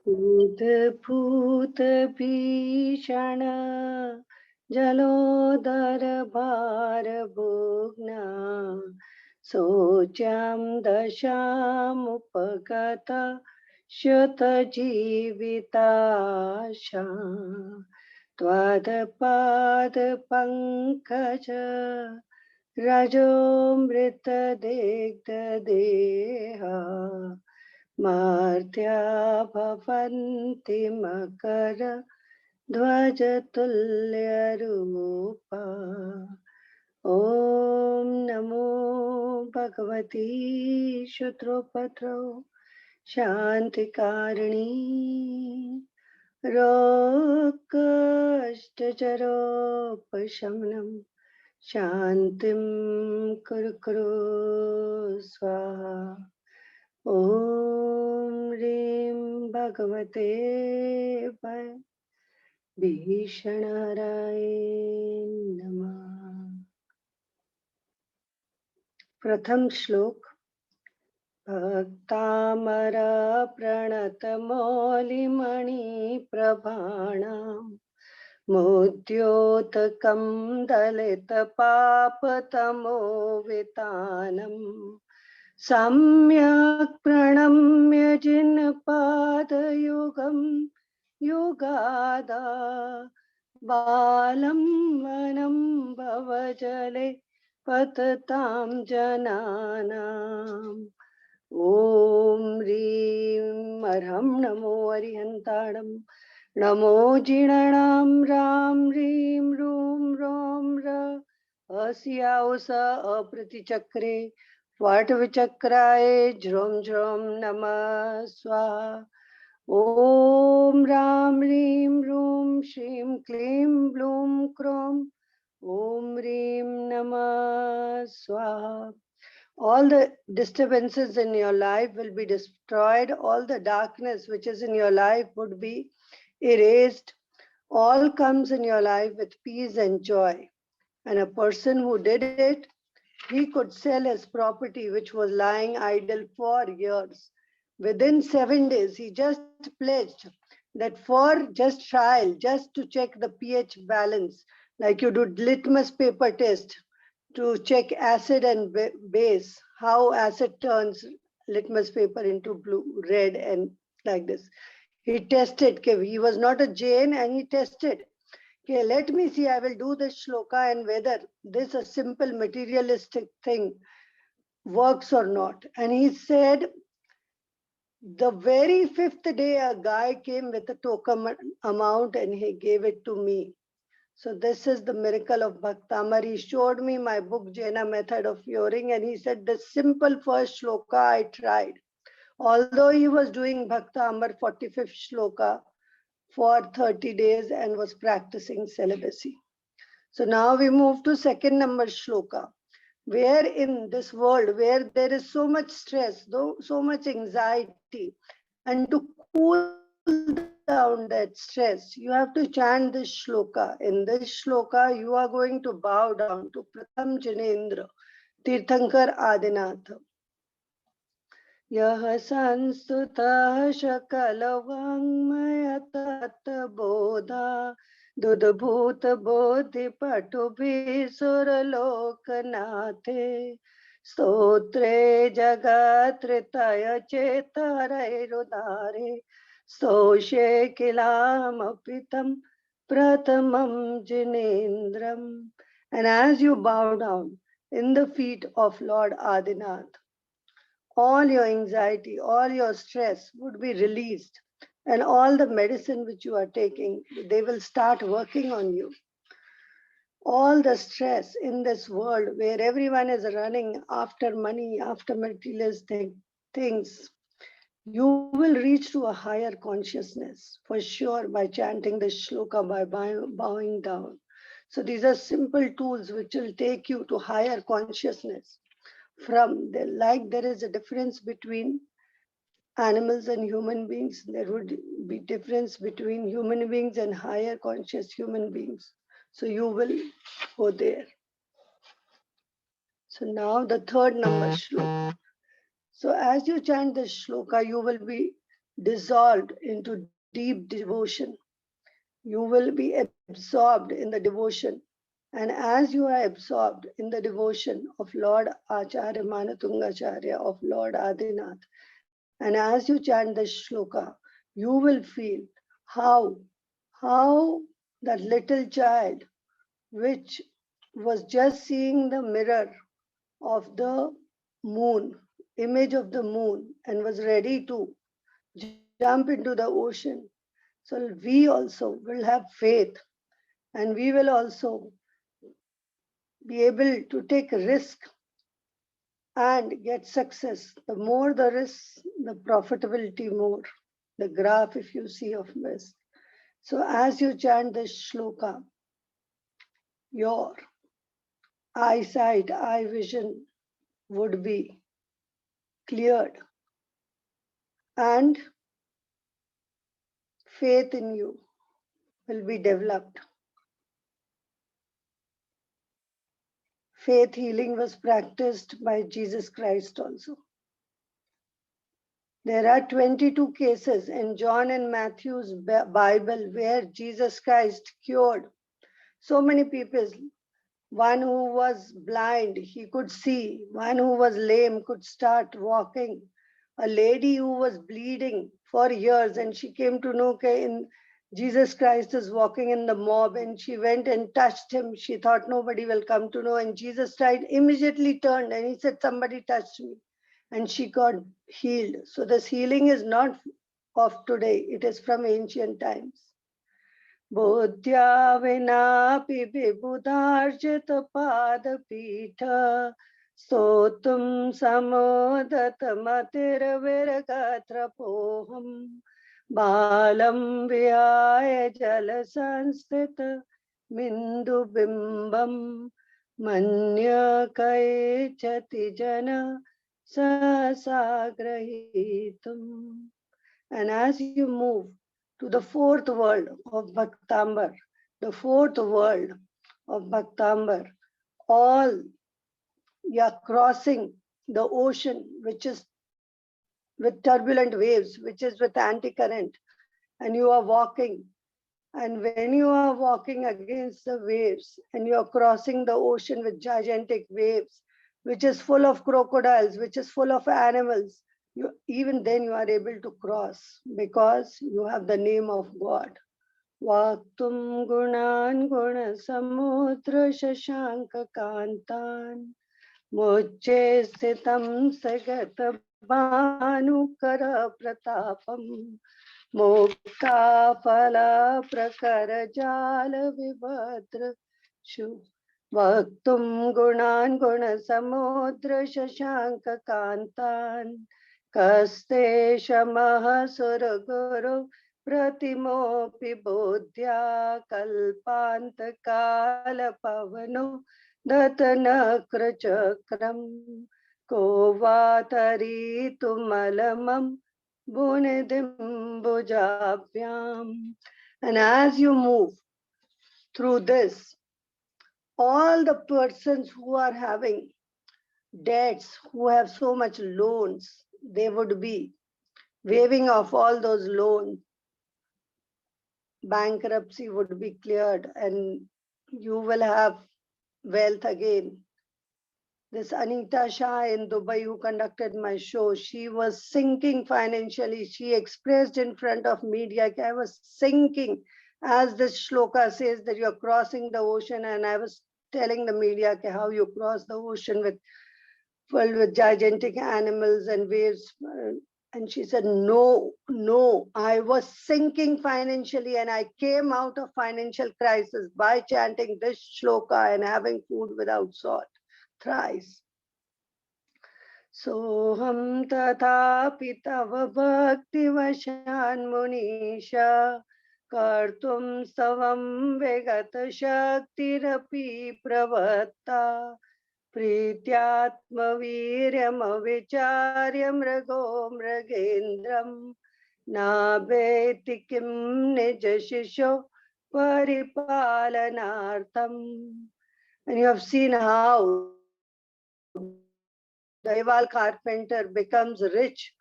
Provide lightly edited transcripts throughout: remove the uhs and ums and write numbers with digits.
उद्भूत भीषण जलोदर भार भुग्ना शोच्यां दशामुपगत शतजीविताशा त्वदपादपङ्कज रजो मृतदेग्धदेहा मार्त्या भवन्ति मकर ध्वजतुल्यरूपा। ॐ नमो भगवती शत्रुपत्रौ शान्तिकारिणी रोगकष्टजरोपशमनं शान्तिं कुरु कुरु स्वाहा। ॐ ह्रीं भगवते भीषणाराय नमः। प्रथम श्लोक। भक्तामर प्रणतमौलिमणि प्रभाणां मुद्योतकं दलितपापतमोवितानं सम्यक् प्रणम्य जिनपादयुगं युगादा बालं वनं भवजले पततां जनानाम्। ॐ ह्रीं अर्हं नमो अरिहन्ताणं नमो जिणाणां रां ह्रीं रूं रों र अस्याउस अप्रतिचक्रे वटविचक्राय झ्रौं झ्रौं नमः स्वाहा। ॐ रां ह्रीं रूं श्रीं क्लीं ब्लूं क्रों ॐ ह्रीं नमः स्वाहा। All the disturbances in your life will be destroyed. All the darkness which is in your life would be erased. All comes in your life with peace and joy. And a person who did it, he could sell his property which was lying idle for years. Within 7 days, he just pledged that for just trial, just to check the pH balance, like you do litmus paper test, to check acid and base, how acid turns litmus paper into blue, red, and like this. He tested. He was not a Jain, and he tested. Okay, let me see, I will do this shloka and whether this a simple materialistic thing works or not. And he said, the very 5th day, a guy came with a token amount and he gave it to me. So this is the miracle of Bhaktamar. He showed me my book, Jaina Method of Curing, and he said the simple first shloka I tried. Although he was doing Bhaktamar 45th shloka for 30 days and was practicing celibacy. So now we move to second number shloka. Where in this world, where there is so much stress, so much anxiety, and to cool down that stress, you have to chant this shloka. In this shloka, you are going to bow down to Pratham Jinendra, Tirthankar Adinath. Yah sanstutah shakalavangmaya tatta bodha dudbhuta bodhi patubhi suralokanathe stotre jagatritaya chetarairudare stoshe kilamapitam pratamam jinendram. And as you bow down in the feet of Lord Adinath, all your anxiety, all your stress would be released, and all the medicine which you are taking, they will start working on you. All the stress in this world where everyone is running after money, after materialistic things, you will reach to a higher consciousness for sure by chanting the shloka, by bowing down. So these are simple tools which will take you to higher consciousness. Like there is a difference between animals and human beings, there would be difference between human beings and higher conscious human beings. So you will go there. So now the third number shloka. So as you chant the shloka, you will be dissolved into deep devotion. You will be absorbed in the devotion. And as you are absorbed in the devotion of Lord Acharya Manatungacharya, of Lord Adinath, and as you chant the shloka, you will feel how, how that little child, which was just seeing the mirror of the moon, image of the moon, and was ready to jump into the ocean. So we also will have faith, and we will also be able to take risk and get success. The more the risk, the profitability more. The graph, if you see, of this. So as you chant this shloka, your eyesight, eye vision would be cleared, and faith in you will be developed. Faith healing was practiced by Jesus Christ also. There are 22 cases in John and Matthew's Bible where Jesus Christ cured so many people. One who was blind, he could see. One who was lame could start walking. A lady who was bleeding for years, and she came to know in Jesus Christ is walking in the mob, and she went and touched him. She thought nobody will come to know, and Jesus Christ immediately turned and he said, somebody touched me. And she got healed. So this healing is not of today, it is from ancient times. बोध्या विनापि विबुधार्जितपादपीठ स्तोतुं समोदतमतिर्विरगत्रपोऽहम् बालं विहाय जलसंस्थितमिन्दुबिम्बं मन्यकैच्छति जन सहसाग्रहीतुम्. And as you move to the fourth world of Bhaktamar, the fourth world of Bhaktamar, all you are crossing the ocean, which is with turbulent waves, which is with anti-current, and you are walking. And when you are walking against the waves and you are crossing the ocean with gigantic waves, which is full of crocodiles, which is full of animals, even then you are able to cross because you have the name of God. Vaktum gunan guna samudra shashanka kantan moche sthitam sagat bhanukara pratapam mokta phala prakara jala vibhadra shu Vaktum gunan guna samudra shashanka kantan kaste shamah suraguru pratimopi bodhya kalpanta kala pavano datanakra chakram kovatari tumalamam bunidimbujavyam. And as you move through this, all the persons who are having debts, who have so much loans, they would be waiving off all those loans. Bankruptcy would be cleared and you will have wealth again. This Anita Shah in Dubai who conducted my show, she was sinking financially. She expressed in front of media, I was sinking, as this shloka says that you're crossing the ocean, and I was telling the media how you cross the ocean filled with gigantic animals and waves. And she said, no, I was sinking financially and I came out of financial crisis by chanting this shloka and having food without salt thrice. Soham tathapi tava bhakti vashan munisha kartum savam vegata shaktirapi pravatta प्रीत्यात्मवीर्यमविचार्य मृगो मृगेन्द्रम् नाभेति किं निज शिशो परिपालनार्थम्. And you have seen how the Deval carpenter becomes rich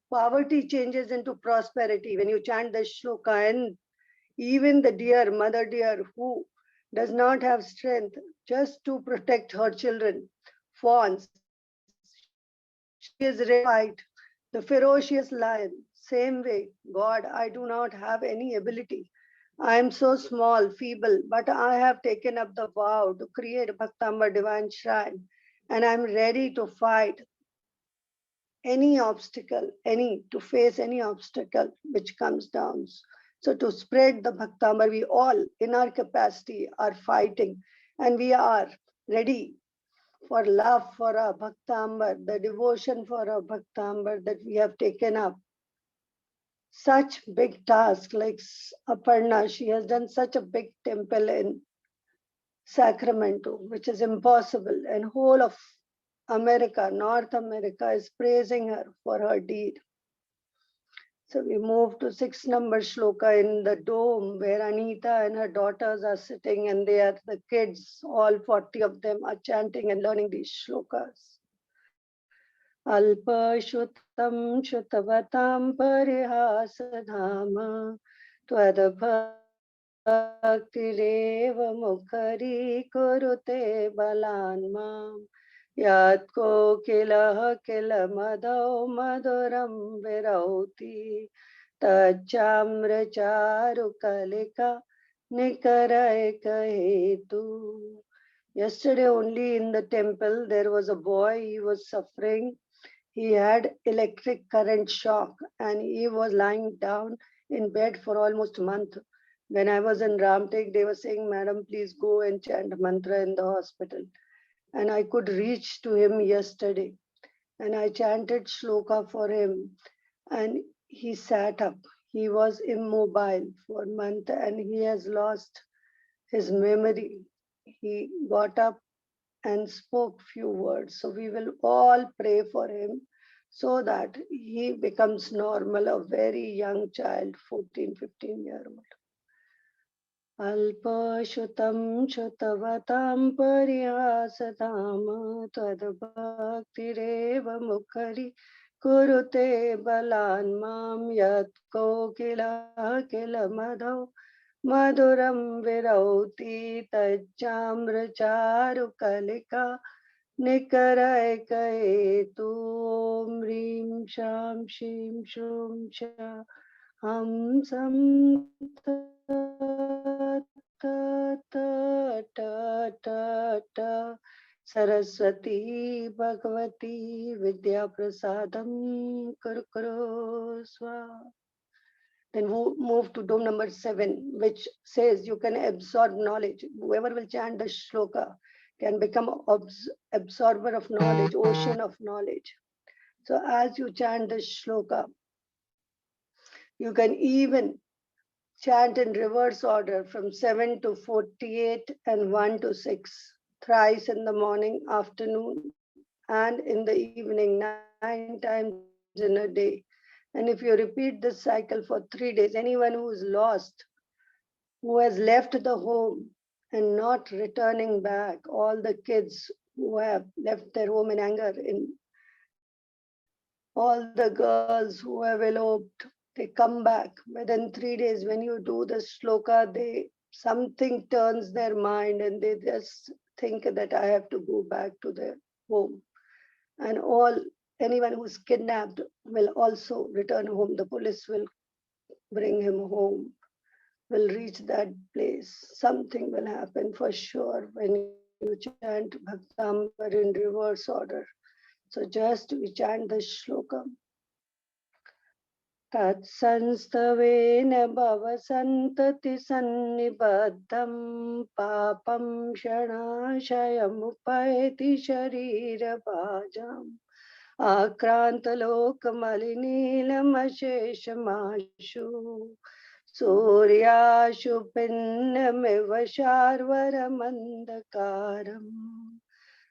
poverty changes into prosperity when you chant the shloka. And even the deer, mother deer, who does not have strength just to protect her children, fawns, she is ready to fight the ferocious lion. Same way, God, I do not have any ability. I am so small, feeble, but I have taken up the vow to create a Bhaktamar divine shrine, and I am ready to fight any obstacle, to face any obstacle which comes down. So to spread the Bhaktamar, we all in our capacity are fighting, and we are ready for love for our Bhaktamar, the devotion for our Bhaktamar that we have taken up. Such big task like Aparna, she has done such a big temple in Sacramento, which is impossible, and whole of America, North America is praising her for her deed. So we move to 6 number shloka in the dome where Anita and her daughters are sitting, and they are the kids, all 40 of them are chanting and learning these shlokas. Alpashutam shutavatam parihasadhama twadbhaktireva mukhari kurute balanmam yat kokilah kilamadau maduram virauti tachamracharu kalika nikarai kahetu. Yesterday only in the temple there was a boy, he was suffering. He had electric current shock and he was lying down in bed for almost a month. When I was in Ramtek, they were saying, Madam, please go and chant mantra in the hospital. And I could reach to him yesterday. And I chanted shloka for him. And he sat up. He was immobile for a month and he has lost his memory. He got up and spoke few words. So we will all pray for him so that he becomes normal, a very young child, 14, 15-year old. Alpashutam shutavatam parihasadama tadbhaktireva mukhari kurute balan mam yat kokila kilamadau maduram virauti tajamracharu kalika Nikarai kai tu rim sham shim shum sha ham sam ta ta ta ta ta ta Saraswati Bhagavati Vidya Prasadam Kuru Swa. Then move to dome number 7, which says you can absorb knowledge. Whoever will chant the shloka can become absorber of knowledge, ocean of knowledge. So as you chant the shloka, you can even chant in reverse order from 7 to 48 and 1 to 6, thrice in the morning, afternoon, and in the evening, 9 times in a day. And if you repeat this cycle for 3 days, anyone who is lost, who has left the home and not returning back, all the kids who have left their home in anger, in all the girls who have eloped, they come back within 3 days. When you do the shloka, they something turns their mind and they just think that I have to go back to their home. And anyone who's kidnapped will also return home. The police will bring him home, will reach that place. Something will happen for sure when you chant Bhaktamar in reverse order. So just we chant the shloka. तत्संस्तवेन भवसन्तति सन्निबद्धं पापं क्षणाशयमुपैति शरीरभाजम् आक्रान्तलोकमलिनीलमशेषमाशु सूर्याशु भिन्नमिव शार्वरमन्धकारम्.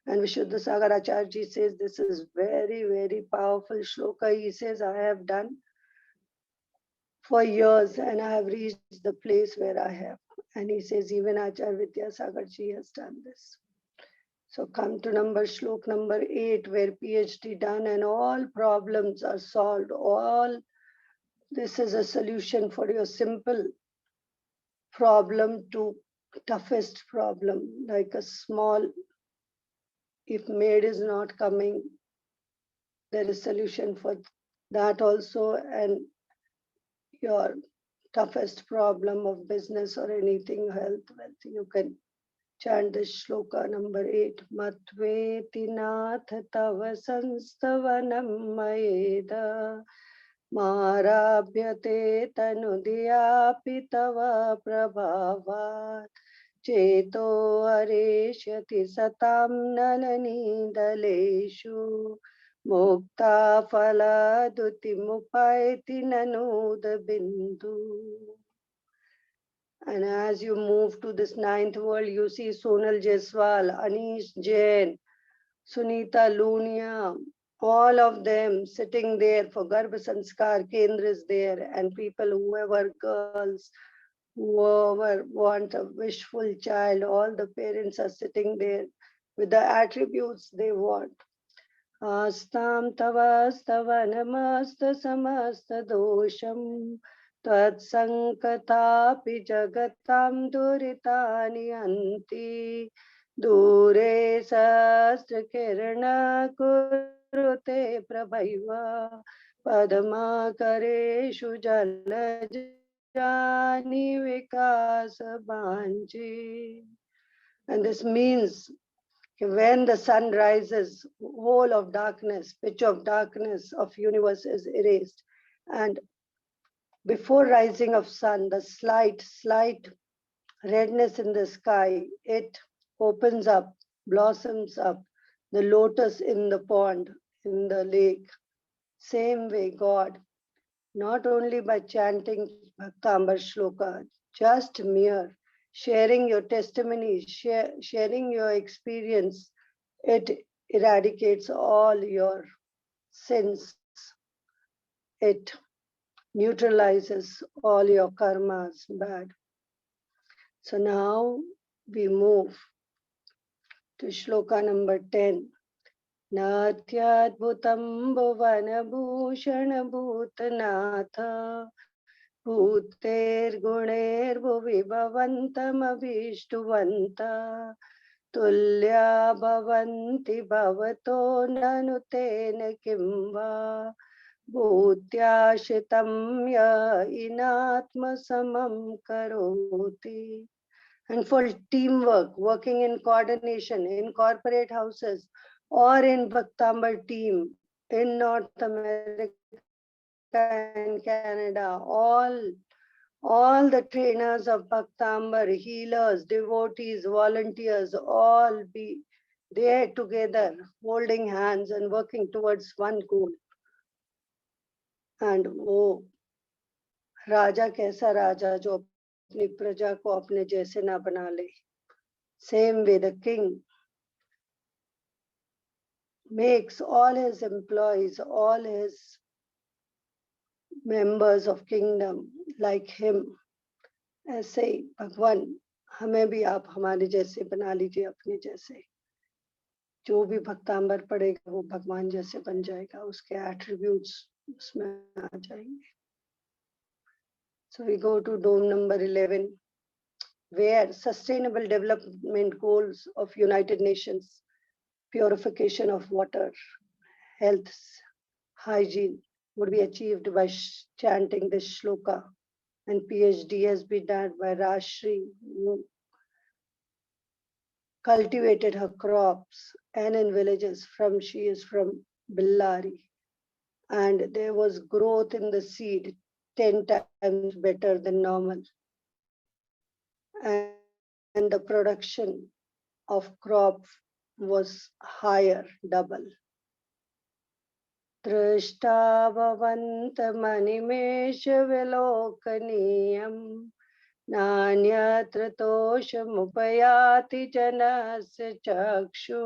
And Vishuddha Sagaracharya says this is very, very powerful shloka. He says, I have done for years and I have reached the place where I have. And he says, even Acharya Vidyasagarji has done this. So come to shlok number 8, where PhD done and all problems are solved. All this is a solution for your simple problem to toughest problem, like a small, if maid is not coming, there is solution for that also, and your toughest problem of business or anything, health, wealth, you can chant this shloka number 8. Matveti nath tava sanstavanam mayeda marabhyate tanudiyapi tava prabhavat cheto hareshyati satam nalanidaleshu mukta phala duti mupaiti nanud bindu. And as you move to this 9th world, you see Sonal Jaiswal, Anish Jain, Sunita Lunia, all of them sitting there for Garbha Sanskar Kendra is there, and people, whoever girls, whoever want a wishful child, all the parents are sitting there with the attributes they want. Astam tavastava namasta samasta dosham Tatsankatapi jagatam duritani anti Dure sastra kirana kurute prabhaiva Padma kareshu jalajani vikasa banji. And this means when the sun rises, whole of darkness, pitch of darkness of universe is erased. And before rising of sun, the slight redness in the sky, it opens up, blossoms up, the lotus in the pond, in the lake. Same way, God, not only by chanting Bhaktamar Shloka, just mere sharing your testimony, sharing your experience, it eradicates all your sins. It neutralizes all your karmas bad. So now we move to shloka number 10. Natyadbhutam bhuvanabhushana bhutanatha bhuter guner bhuvibhavantam abhishtuvanta tulya bhavanti bhavato nanutena kimva bhutyashitam ya inatma samam karoti. And for teamwork, working in coordination in corporate houses or in Bhaktamar team in North America and Canada, all the trainers of Bhaktamar, healers, devotees, volunteers, all be there together, holding hands and working towards one goal. And oh, राजा कैसा राजा जो अपनी प्रजा को अपने जैसे ना बना ले. Same way the king makes all his employees, all his members of kingdom like him. ऐसे ही भगवान हमें भी आप हमारे जैसे बना लीजिए, अपने जैसे. जो भी भक्तांबर पढ़ेगा वो भगवान जैसे बन जाएगा, उसके एट्रीब्यूट्स उसमें आ जाएंगे. So we go to dome number 11, where Sustainable Development Goals of United Nations, purification of water, health, hygiene would be achieved by chanting this shloka. And PhD has been done by Rashri, who cultivated her crops and in villages she is from Billari. And there was growth in the seed 10 times better than normal. And the production of crop was higher, double. दृष्टावन्तमनिमेष विलोकनीयं नान्यत्र तोषमुपयाति जनस्य चक्षु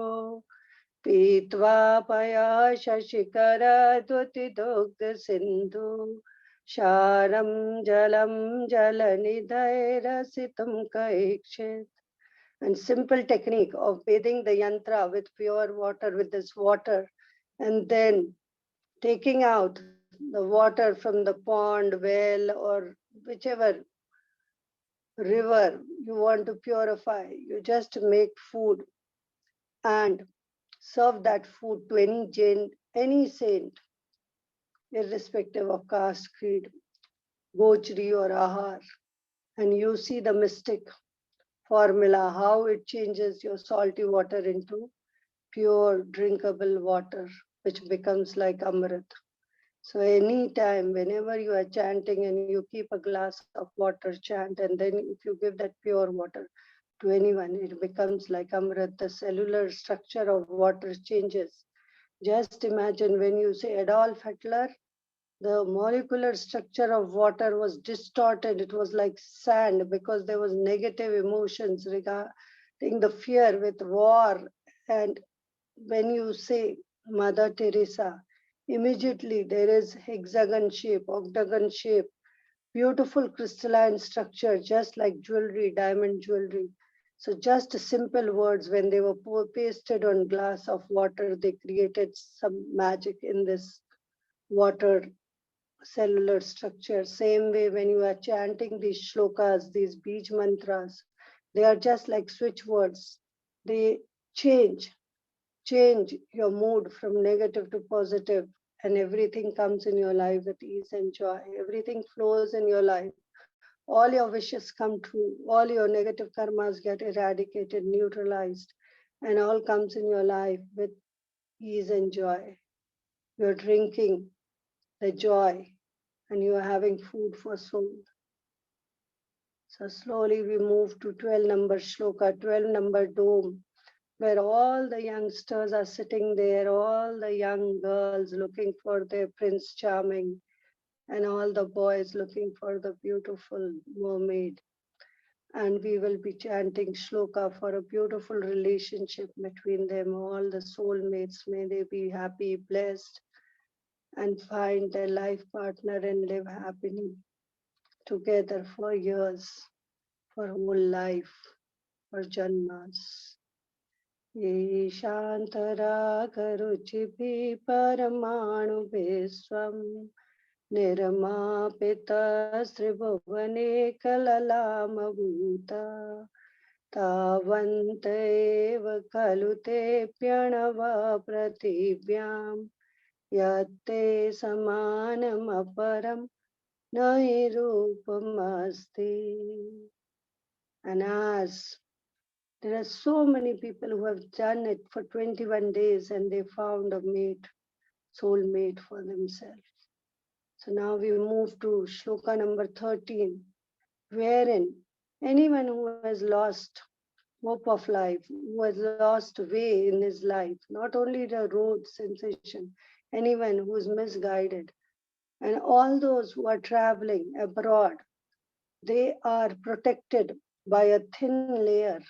पीत्वा पया शशिकरद्युतिदुग्धसिन्धु क्षारं जलं जलनिधैरसितं कैक्षित्. And simple technique of bathing the yantra with pure water, with this water, and then taking out the water from the pond, well, or whichever river you want to purify. You just make food and serve that food to any saint, irrespective of caste, creed, gojri or ahar. And you see the mystic formula, how it changes your salty water into pure drinkable water, which becomes like amrit. So anytime, whenever you are chanting and you keep a glass of water, chant, and then if you give that pure water to anyone, it becomes like amrit. The cellular structure of water changes. Just imagine when you say Adolf Hitler, the molecular structure of water was distorted. It was like sand because there was negative emotions regarding the fear with war. And when you say Mother Teresa, immediately there is hexagon shape, octagon shape, beautiful crystalline structure, just like jewelry, diamond jewelry. So just simple words, when they were pasted on glass of water, they created some magic in this water cellular structure. Same way, when you are chanting these shlokas, these beach mantras, they are just like switch words. They change, change your mood from negative to positive, and everything comes in your life with ease and joy. Everything flows in your life. All your wishes come true. All your negative karmas get eradicated, neutralized, and all comes in your life with ease and joy. You're drinking the joy and you are having food for soul. So slowly we move to 12 number shloka, 12 number dome, where all the youngsters are sitting there, all the young girls looking for their Prince Charming, and all the boys looking for the beautiful mermaid. And we will be chanting shloka for a beautiful relationship between them, all the soulmates. May they be happy, blessed, and find their life partner and live happily together for years, for whole life, for janmas. ये शान्तरागरुचिभिः परमाणुभिस्त्वं निर्मापितस्त्रिभुवने कललामभूता तावन्त एव खलु ते प्रणव पृथिव्यां यत्ते समानमपरं न हि रूपमस्ति. And as there are so many people who have done it for 21 days and they found a mate, soulmate for themselves. So now we move to shloka number 13, wherein anyone who has lost hope of life, who has lost way in his life, not only the road sensation, anyone who is misguided, and all those who are traveling abroad, they are protected by a thin layer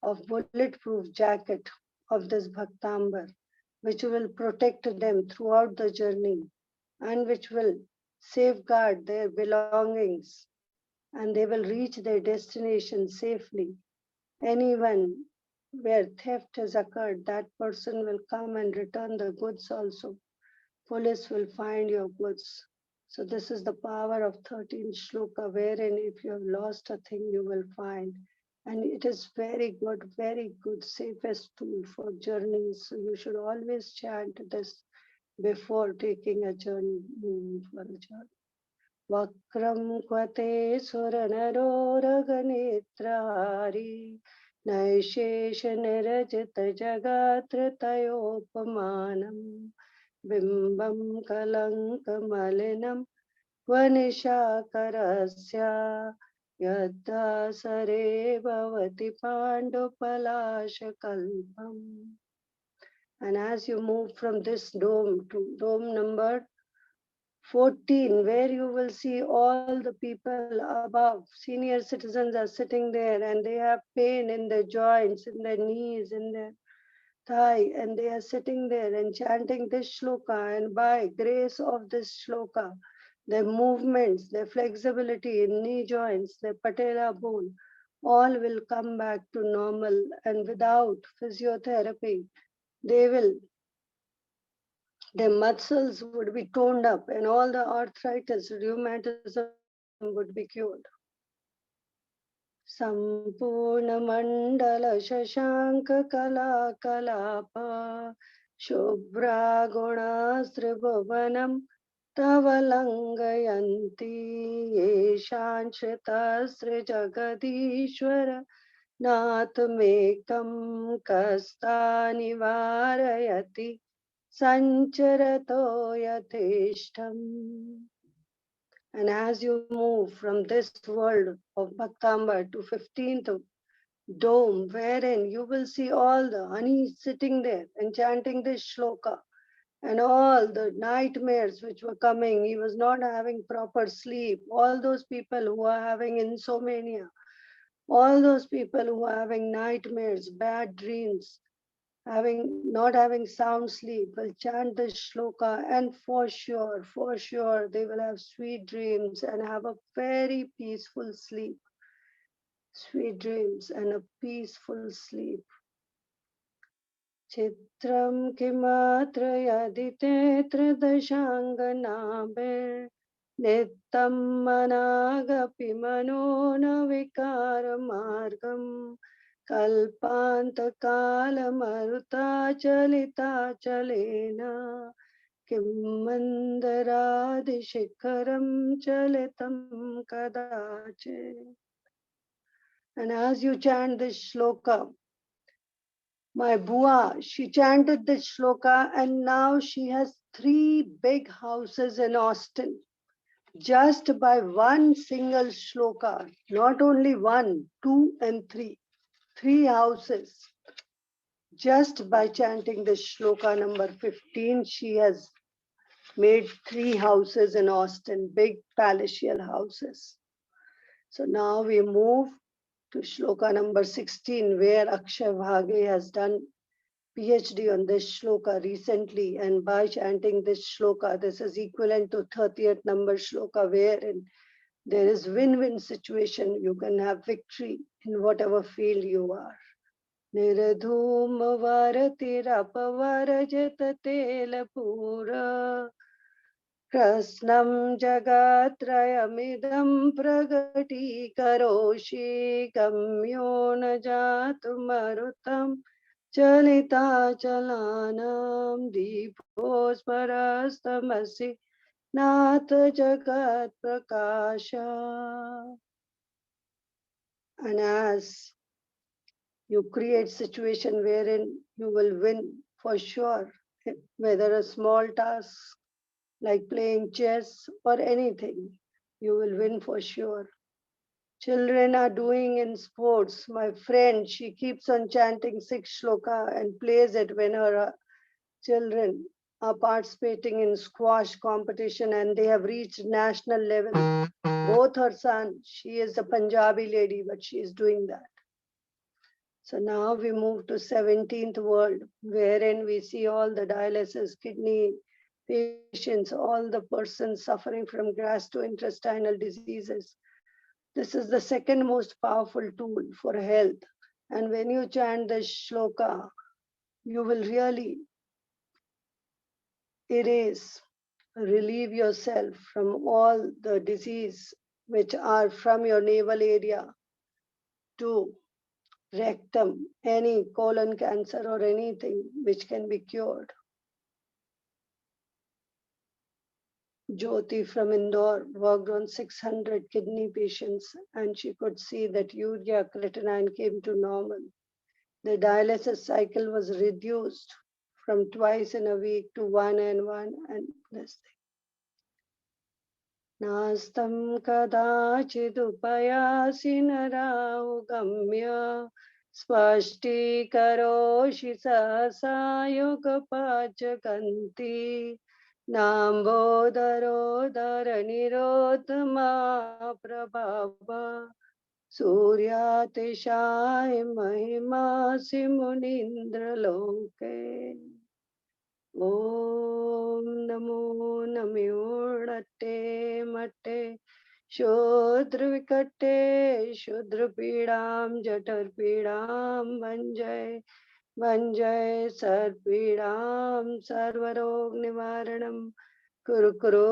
of bulletproof jacket of this Bhaktambar, which will protect them throughout the journey and which will safeguard their belongings, and they will reach their destination safely. Anyone where theft has occurred, that person will come and return the goods also. Police will find your goods. So this is the power of 13 shloka, wherein if you have lost a thing, you will find. And it is very good, safest tool for journeys. So you should always chant this before taking a journey, moving for a journey. Vakram kvate suranaroraganetrari naishesha nirajita jagatratayopamanam bimbam kalankamalinam vanishakarasya yadda bhavati pandupalashakalpam. And as you move from this dome to dome number 14, where you will see all the people above, senior citizens are sitting there and they have pain in their joints, in their knees, in their thigh, and they are sitting there and chanting this shloka. And by grace of this shloka, their movements, their flexibility in knee joints, their patella bone, all will come back to normal, and without physiotherapy, they will, their muscles would be toned up and all the arthritis, rheumatism would be cured. सम्पूर्णमण्डल शशाङ्ककलाकलाप शुभ्रागुणास्त्रिभुवनं तव लङ्घयन्ति येषां श्रितस्त्रिजगदीश्वर नाथमेकं कस्तानिवारयति सञ्चरतो यथेष्टम्. And as you move from this world of Bhaktamar to 15th dome, wherein you will see all the Anis sitting there and chanting this shloka, and all the nightmares which were coming, he was not having proper sleep, all those people who are having insomnia, all those people who are having nightmares, bad dreams, not having sound sleep will chant this shloka, and for sure they will have sweet dreams and have a very peaceful sleep. Sweet dreams and a peaceful sleep. Chitram kimatra yadite tridashanganabir nittam managapi manona vikara margam कल्पान्तकालमरुताचलिताचलेन किं मन्दरादिशिखरं चलितं कदाचित्. And as you chant this shloka, my Bua, she chanted this shloka and now she has 3 big houses in Austin. Just by one single shloka, not only 1, 2 and 3. 3 houses. Just by chanting the shloka number 15, she has made 3 houses in Austin, big palatial houses. So now we move to shloka number 16, where Akshay Bhage has done PhD on this shloka recently. And by chanting this shloka, this is equivalent to 30th number shloka, wherein there is win-win situation. You can have victory in whatever field you are. निर्धूम वरतिरपवरजत तेलपूरा कृष्णं जगत्त्रयमिदं प्रगटीकरोषि गम्यो न जातु मरुतं चलिताचलानां दीपोस्परस्तमसि नाथ Jagatprakash. And as you create situation wherein you will win for sure, whether a small task like playing chess or anything, you will win for sure. Children are doing in sports. My friend, she keeps on chanting 6 shloka and plays it when her children are participating in squash competition and they have reached national level. Both her son, she is a Punjabi lady, but she is doing that. So now we move to 17th world, wherein we see all the dialysis, kidney patients, all the persons suffering from gastrointestinal diseases. This is the second most powerful tool for health. And when you chant the shloka, you will really erase, relieve yourself from all the disease which are from your navel area to rectum, any colon cancer or anything which can be cured. Jyoti from Indore worked on 600 kidney patients and she could see that urea creatinine came to normal. The dialysis cycle was reduced from twice in a week to 1 and 1 and this thing. Nastam kadachidupayasi narau gamya spashti karoshi sahasa yoga pachakanti Nambodharodhara nirodhama prabhava Suryatishay mahimasi munindra loke Om namo namyorate mate शूद्र विकटे शूद्र पीड़ाम जठर पीड़ाम भंजय सर्व पीड़ाम सर्वरोग निवारणम कुरु कुरु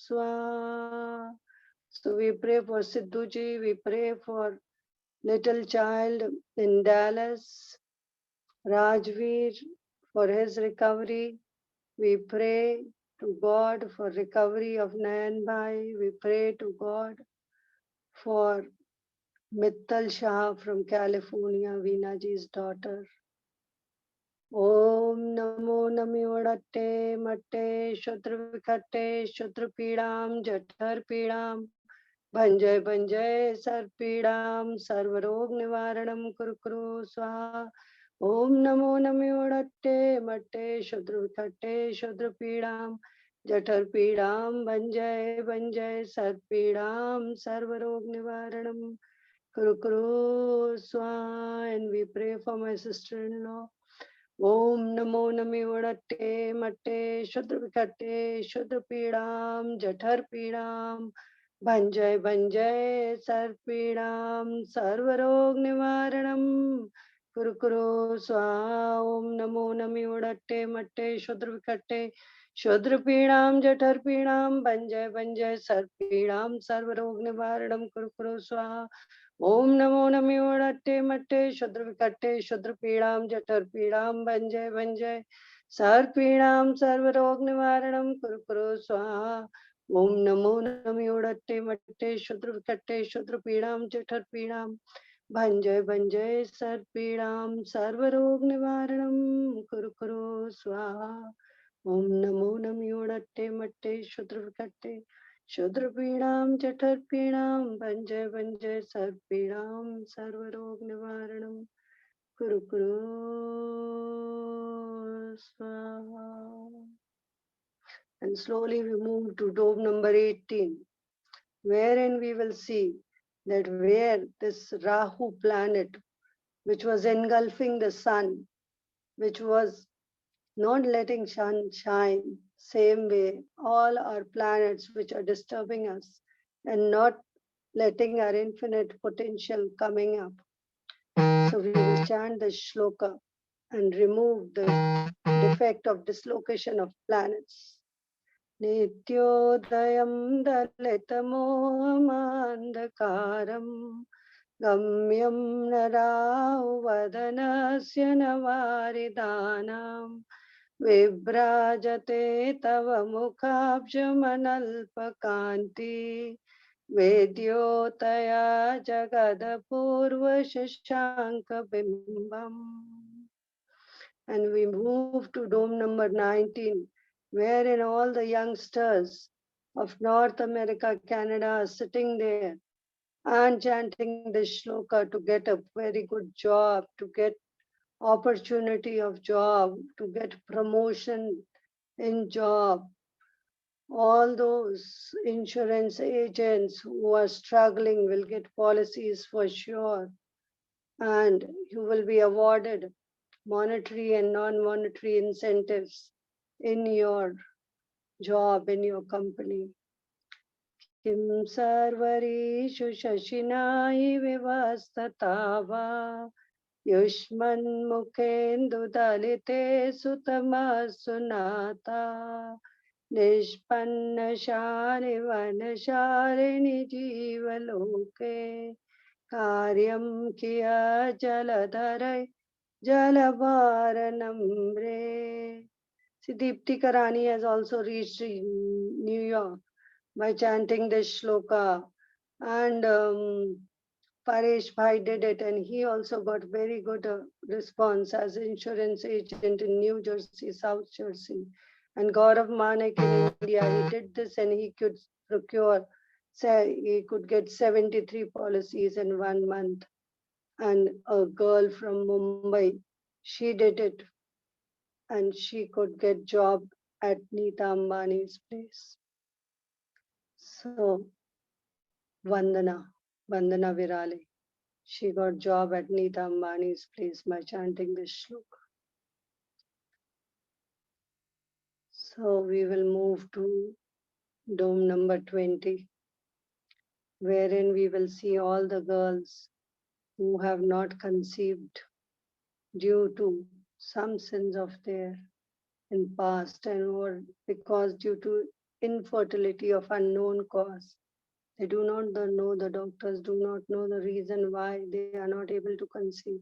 स्वाहा. So we pray for Sidhu ji, we pray for little child in Dallas, Rajveer, for his recovery. We pray to God for recovery of Nayan Bhai. We pray to God for Mittal Shah from California, Veena ji's daughter. Om Namo Namyodatte Matte Shudra Vikatte Shudra Pidam Jathar Pidam Banjay Sar Pidam Sarvarog Nivaranam Kurukuru Swaha. Om Namo Namyodatte Matte Shudra Vikatte Shudra Pidam Jathar Pidam Banjay Sar Pidam Sarvarog Nivaranam Kurukuru Swaha. And we pray for my sister-in-law. Om Namo Namyodatte Matte Shudra Vikatte Shudra Pidam Jathar Pidam Banjay Sar Pidam Sarvarog Nivaranam Kurukuru Swaha. Om Namo Namyodatte Matte Shudra Vikatte Shudra Pidam Jathar Pidam Banjay Sar Pidam Sarvarog Nivaranam Kurukuru Swaha. Om Namo Namyodatte Matte Shudra Vikatte Shudra Pidam Jatar Pidam Banjay Sar Pidam Sarvarog Nivaranam Kurukuru Swaha. Om Namo Namyodatte Matte Shudra Vikatte Shudra Pidam Jatar Pidam Banjay Sar Pidam Sarvarog Nivaranam Kurukuru Swaha. Om Namo Namyodatte Matte Shudra Vikatte Shudra Pidam Jatar Pidam Banjay Sar Pidam Sarvarog Nivaranam Kurukuru Swaha. And slowly we move to dome number 18, wherein we will see that where this Rahu planet, which was engulfing the sun, which was not letting sun shine, same way all our planets which are disturbing us and not letting our infinite potential coming up. So we will chant the shloka and remove the defect of dislocation of planets. Nityodayam dalitamo Gamyam narau vadanasya navaridanam Vibrajate tava mukhabjamanalpakanti Vedyotaya jagadapurva shashanka bimbam. And we move to dome number 19, wherein all the youngsters of North America, Canada are sitting there and chanting this shloka to get a very good job, to get opportunity of job, to get promotion in job. All those insurance agents who are struggling will get policies for sure, and you will be awarded monetary and non-monetary incentives in your job, in your company. Kim sarvarishu shashinai vivastata Yushman mukhendu dalite sutama sunata Nishpanna shari vanasharini jivaloke Karyam kiya jaladharai jalabaranamre. See, Deepti Karani has also reached New York by chanting this shloka, and Paresh Bhai did it, and he also got very good response as insurance agent in New Jersey, South Jersey. And Gaurav Manik in India, he did this and he could procure, say, he could get 73 policies in 1 month. And a girl from Mumbai, she did it and she could get job at Neeta Ambani's place. So, Vandana Virale. She got job at Neeta Ambani's place by chanting this shloka. So we will move to Dome number 20, wherein we will see all the girls who have not conceived due to some sins of their in past, and or because due to infertility of unknown cause. They do not know, the doctors do not know the reason why they are not able to conceive,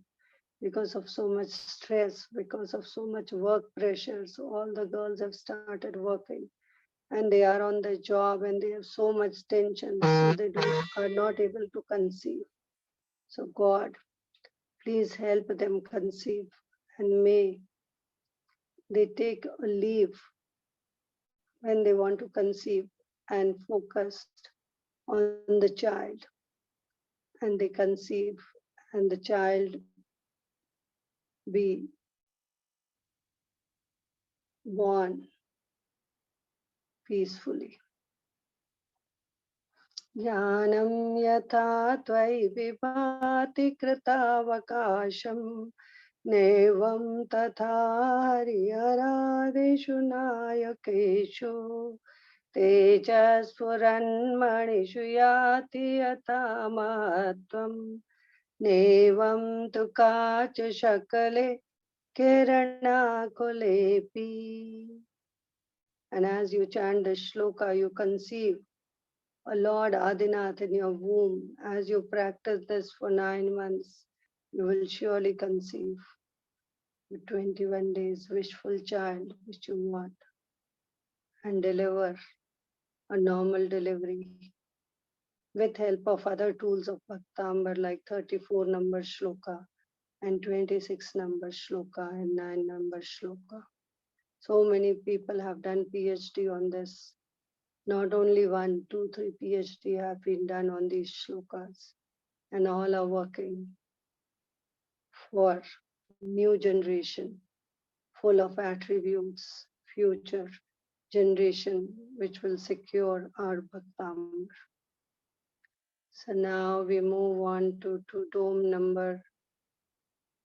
because of so much stress, because of so much work pressure. So all the girls have started working, and they are on the job, and they have so much tension, so they are not able to conceive. So God, please help them conceive, and may they take a leave when they want to conceive and focused on the child, and they conceive, and the child be born peacefully. ज्ञानं यथा त्वयि विभाति कृतावकाशम् नैवं तथा हरिहरादिषु नायकेषु तेजस्फुरन्मणिषु याति यथा महत्त्वम् नैवं तु काचशकले किरणाकुलेऽपि. And as you chant the shloka, you conceive a Lord Adinath in your womb. As you practice this for 9 months, you will surely conceive the 21 days wishful child which you want, and deliver a normal delivery with help of other tools of Bhaktamar like 34 number shloka and 26 number shloka and 9 number shloka. So many people have done PhD on this. Not only 1, 2, 3 PhD have been done on these shlokas, and all are working for new generation full of attributes, future generation which will secure our Bhaktamar. So now we move on to dome number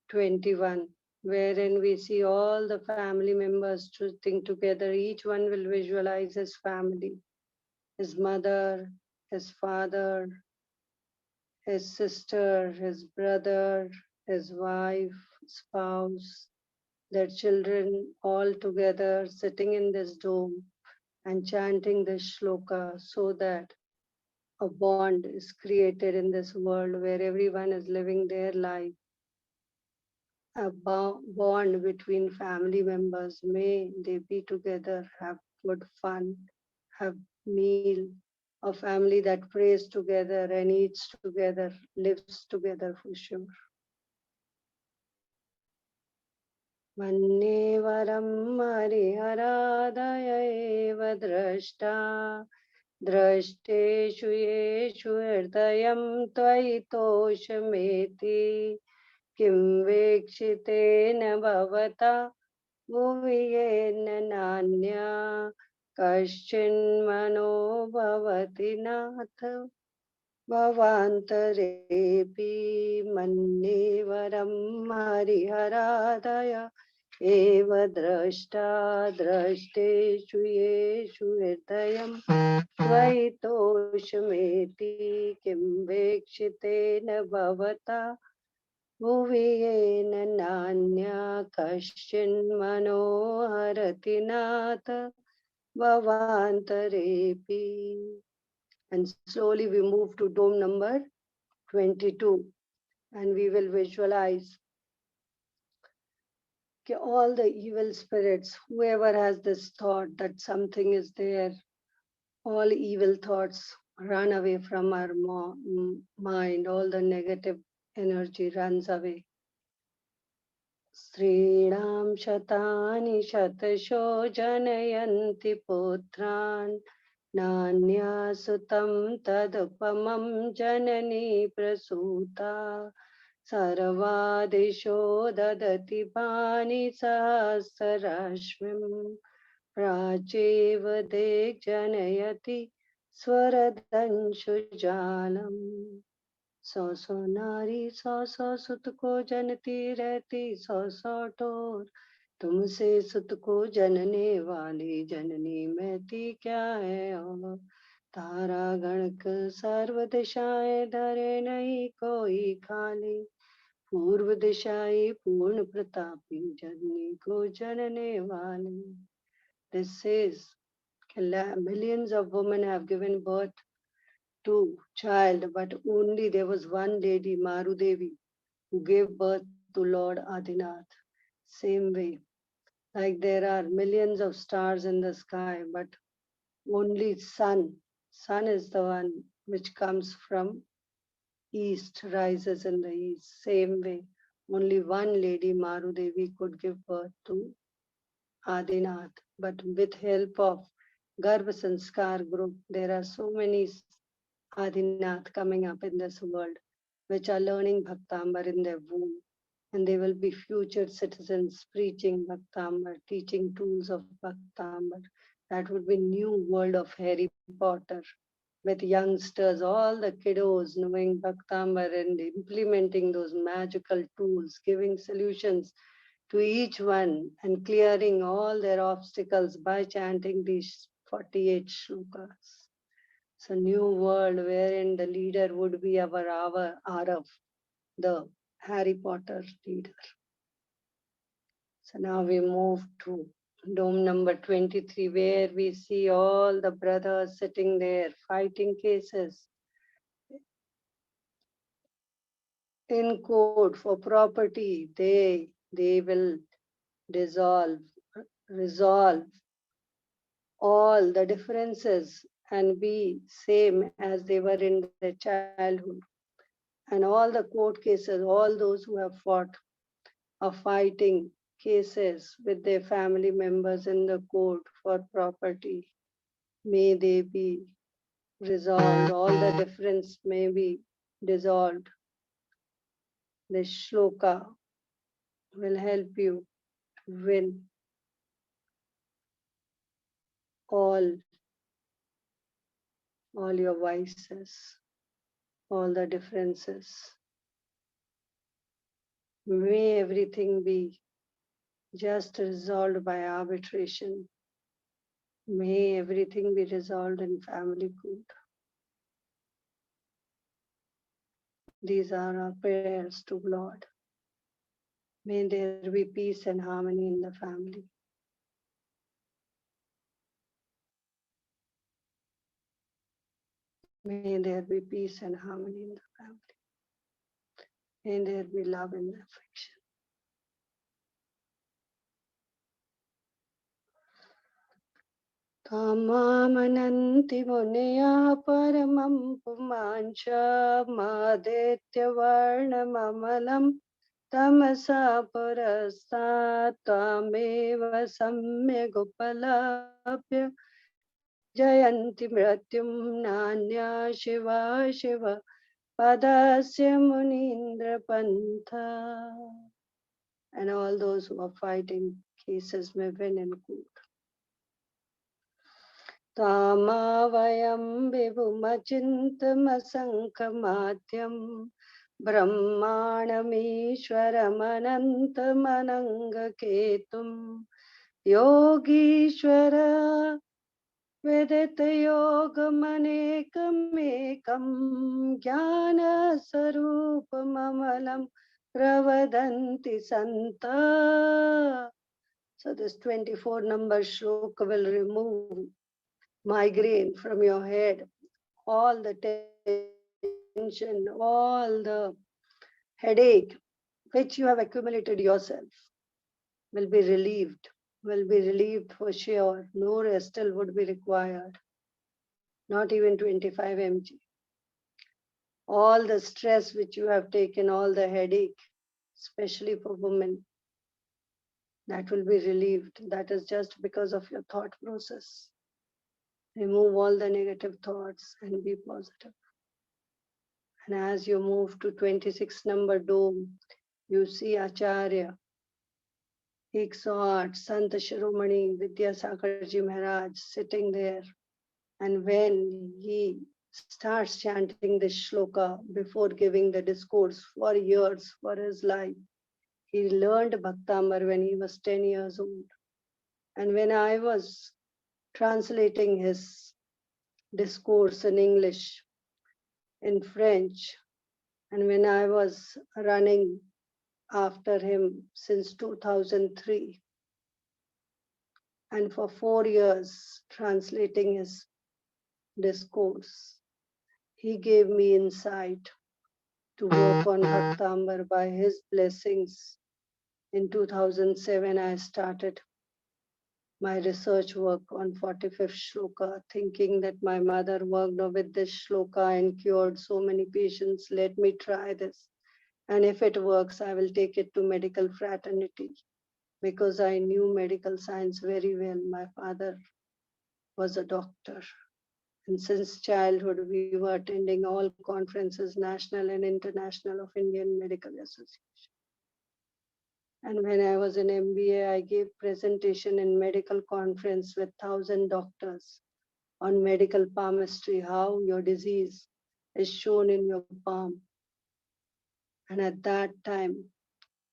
21, wherein we see all the family members sitting together. Each one will visualize his family, his mother, his father, his sister, his brother, his wife, spouse, their children all together sitting in this dome and chanting this shloka, so that a bond is created in this world where everyone is living their life. A bond between family members. May they be together, have good fun, have meal, a family that prays together and eats together, lives together for sure. मन्ये वरं हरिहरादय एव द्रष्टा द्रष्टेषु येषु हृदयं त्वयि तोषमेति किं वीक्षितेन भवता भुवि येन नान्या कश्चिन्मनो भवति नाथ भवान्तरेऽपि मन्ये वरं हरिहरादय एव द्रष्टा द्रष्टेषु येषु हृदयं त्वयि तोषमेति किं वीक्षितेन भवता भुवि येन नान्या कश्चिन्मनो हरति नाथ भवान्तरेऽपि. And slowly we move to dome number 22, and we will visualize all the evil spirits, whoever has this thought that something is there, all evil thoughts run away from our mind, all the negative energy runs away. Srinam Shatani Shatasho Janayanti Putran Nanya Sutam Tadupamam Janani Prasuta Sarvadisho Dadati Bani Sahasrashmim Pracheva Dek Janayati Swaradanshu Jalam. सौ नारी सौ सौ सुत को जनती रहती सौ सौ टोर तुमसे सुत को जनने वाली जननी महती क्या है और। तारा गणक सर्व दिशाएं धरे नहीं कोई खाली। पूर्व दिशाई पूर्ण प्रतापी जननी को जनने वाली. This says millions of women have given birth to child, but only there was one lady, Marudevi, who gave birth to Lord Adinath. Same way, like there are millions of stars in the sky, but only sun is the one which comes from east, rises in the east. Same way, only one lady, Marudevi, could give birth to Adinath, but with help of Garbha Sanskar group, there are so many Adinath coming up in this world, which are learning Bhaktamar in their womb. And they will be future citizens preaching Bhaktamar, teaching tools of Bhaktamar. That would be new world of Harry Potter with youngsters, all the kiddos knowing Bhaktamar and implementing those magical tools, giving solutions to each one and clearing all their obstacles by chanting these 48 shlokas. So new world wherein the leader would be our Arav, the Harry Potter leader. So now we move to dome number 23, where we see all the brothers sitting there fighting cases in court for property. They will dissolve, resolve all the differences and be same as they were in their childhood. And all the court cases, all those who have fought are fighting cases with their family members in the court for property. May they be resolved, all the difference may be dissolved. This shloka will help you win all, all your vices, all the differences. May everything be just resolved by arbitration. May everything be resolved in family court. These are our prayers to Lord. May there be peace and harmony in the family. May there be peace and harmony in the family. May there be love and affection. Tamamananti munaya paramam pumancha madetya varnamamalam tamasa parastat tameva samyagupalabhya jayanti mrityum nanya shiva shiva padasya munindra pantha. And all those who are fighting cases may win in court. Tamavayam vibhumachintamasangkamatyam brahmanamishwaramanantamanangaketum yogishwara vedatayogamanekam jnanasarupamamalam pravadanti santa. So this 24 number shloka will remove migraine from your head, all the tension, all the headache which you have accumulated yourself will be relieved for sure. No restal would be required, not even 25 mg. All the stress which you have taken, all the headache, especially for women, that will be relieved. That is just because of your thought process. Remove all the negative thoughts and be positive. And as you move to 26 number dome, you see Acharya, 108, Sant Shiromani Vidyasakarji Maharaj sitting there. And when he starts chanting this shloka before giving the discourse for years for his life, He learned Bhaktamar when he was 10 years old. And when I was translating his discourse in English, in French, and when I was running after him since 2003, and for 4 years translating his discourse, he gave me insight to work on Bhaktamar by his blessings. In 2007, I started my research work on 45th shloka, thinking that my mother worked with this shloka and cured so many patients. Let me try this. And if it works, I will take it to medical fraternity, because I knew medical science very well. My father was a doctor. And since childhood, we were attending all conferences, national and international, of Indian Medical Association. And when I was in MBA, I gave presentation in medical conference with 1,000 doctors on medical palmistry, how your disease is shown in your palm. And at that time,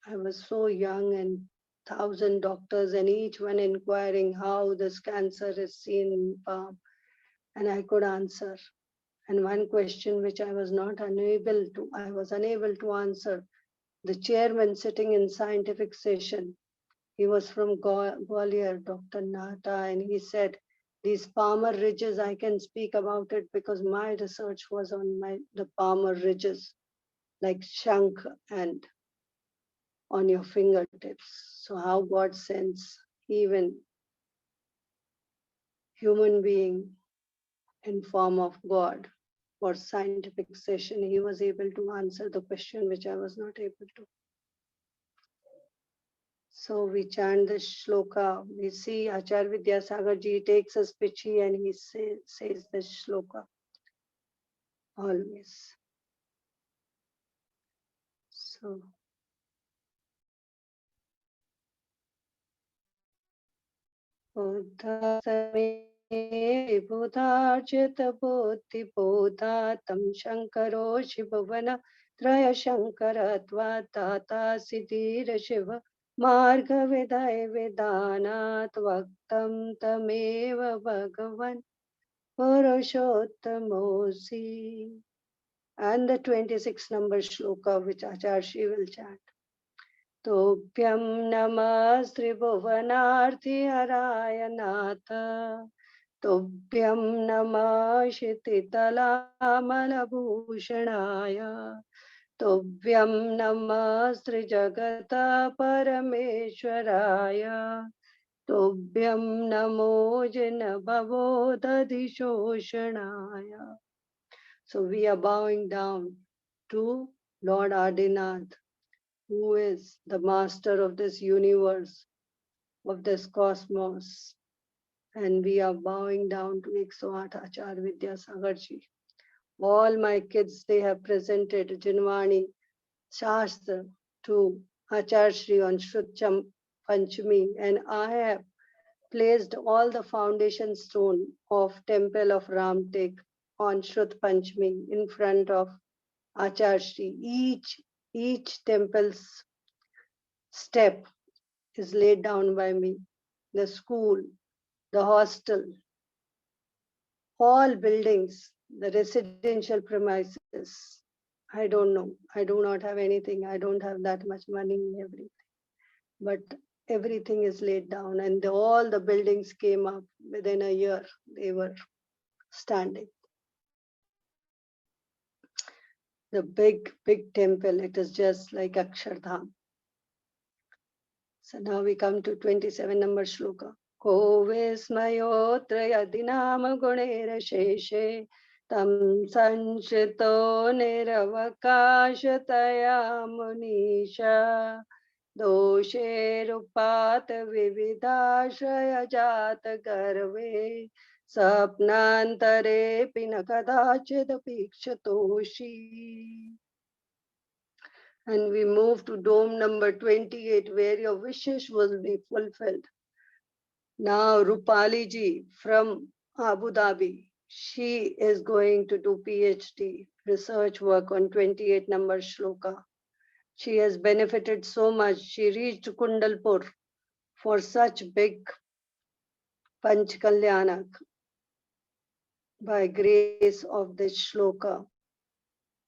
I was so young, and 1,000 doctors, and each one inquiring how this cancer is seen in palm. And I could answer. And one question which I was unable to answer, the chairman sitting in scientific session, he was from Gwalior, Dr. Nahta, and he said, these palmar ridges, I can speak about it because my research was on the palmar ridges, like shank and on your fingertips. So how God sends even human being in form of God for scientific session, he was able to answer the question which I was not able to. So we chant the shloka. We see Acharya Vidyasagar ji takes a pichi and he says the shloka always. So Buddhasame Vibhudarjita Buddhi Bodha Tam Shankaro Shivavana Traya Shankaratva Tata Siddhira Shiva Marga Vedaya Vedanat Vaktam Tameva Bhagavan Purushottamosi. And the 26th number shloka which Acharya will chant. तोभ्यं नमस्त्रिभुवनार्ति हराय नाथ तोभ्यं नमः क्षितितलामलभूषणाय तोभ्यं नमस्त्रिजगत परमेश्वराय तोभ्यं नमो जिनभवोदधिशोषणाय. So we are bowing down to Lord Adinath, who is the master of this universe, of this cosmos. And we are bowing down to 108 Acharya Vidyasagar ji. All my kids, they have presented Jinvani Shastra to Acharya Shri on Shrut Panchami, and I have placed all the foundation stone of Temple of Ramtek on Shrut Panchami in front of Acharya Shri. Each temple's step is laid down by me. The school, the hostel, all buildings, the residential premises. I don't know. I do not have anything. I don't have that much money, everything. But everything is laid down, and all the buildings came up within a year. They were standing. The big temple, it is just like Akshardham. So now we come to 27 number shloka. Ko vismayotra yadinam gunera sheshe tam sanchito niravakashataya munisha doshe rupat vividashaya jata garve sapnantare pinakadachid pikshatoshi. And we move to dome number 28, where your wishes will be fulfilled. Now Rupali ji from Abu Dhabi, she is going to do PhD research work on 28 number shloka. She has benefited so much. She reached Kundalpur for such big Panch Kalyanak by grace of this shloka.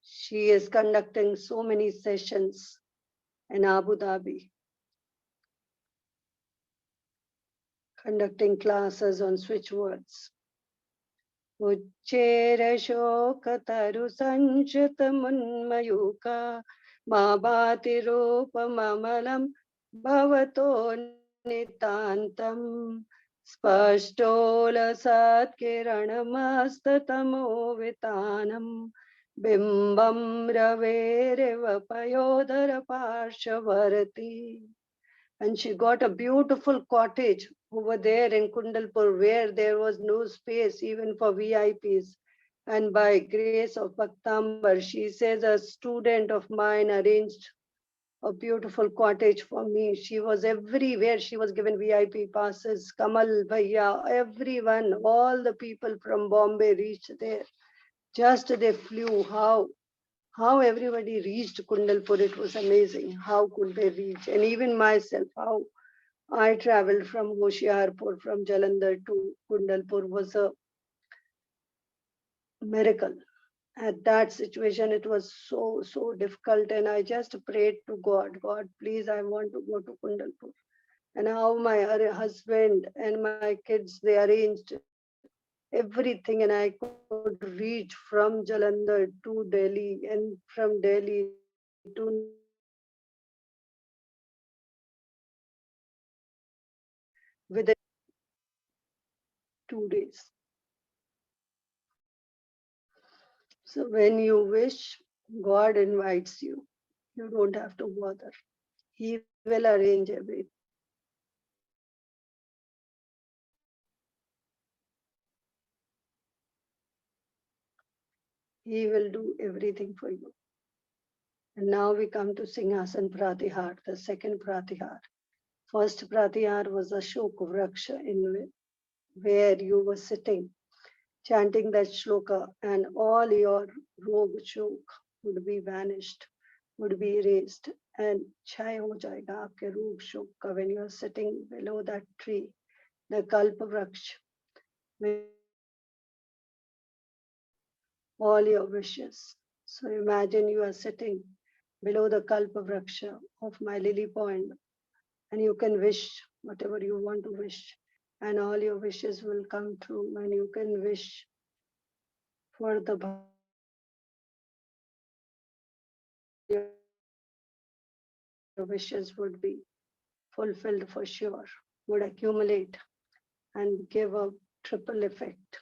She is conducting so many sessions in Abu Dhabi, conducting classes on switch words. Uchchera shokataru sanchita munmayuka ma bhati rupa mamalam bhavato nitantam spashtola satkiranamastamo vitanam bimbam ravereva payodara parshavarati. And she got a beautiful cottage over there in Kundalpur where there was no space even for VIPs. And by grace of Bhaktamar, she says a student of mine arranged a beautiful cottage for me. She was everywhere. She was given VIP passes. Kamal Bhaiya, everyone, all the people from Bombay reached there. Just they flew. How everybody reached Kundalpur. It was amazing. How could they reach? And even myself, how I traveled from Hoshiarpur, from Jalandhar to Kundalpur was a miracle. At that situation, it was so difficult, and I just prayed to God, God, please, I want to go to Kundalpur. And how my husband and my kids, they arranged everything, and I could reach from Jalandhar to Delhi, and from Delhi to New Delhi within 2 days. So when you wish, God invites you. You don't have to bother. He will arrange everything. He will do everything for you. And now we come to Singhasan Pratihar, the second Pratihar. First Pratihar was a Shok Vraksha in where you were sitting, chanting that shloka, and all your rog shok would be vanished, would be erased, and chai ho jayega aapke rog shok ka when you are sitting below that tree, the Kalpa Vraksh, with all your wishes. So imagine you are sitting below the Kalpa Vraksha of my lily pond, and you can wish whatever you want to wish, and all your wishes will come true, and you can wish for the all your wishes would be fulfilled for sure, would accumulate and give a triple effect.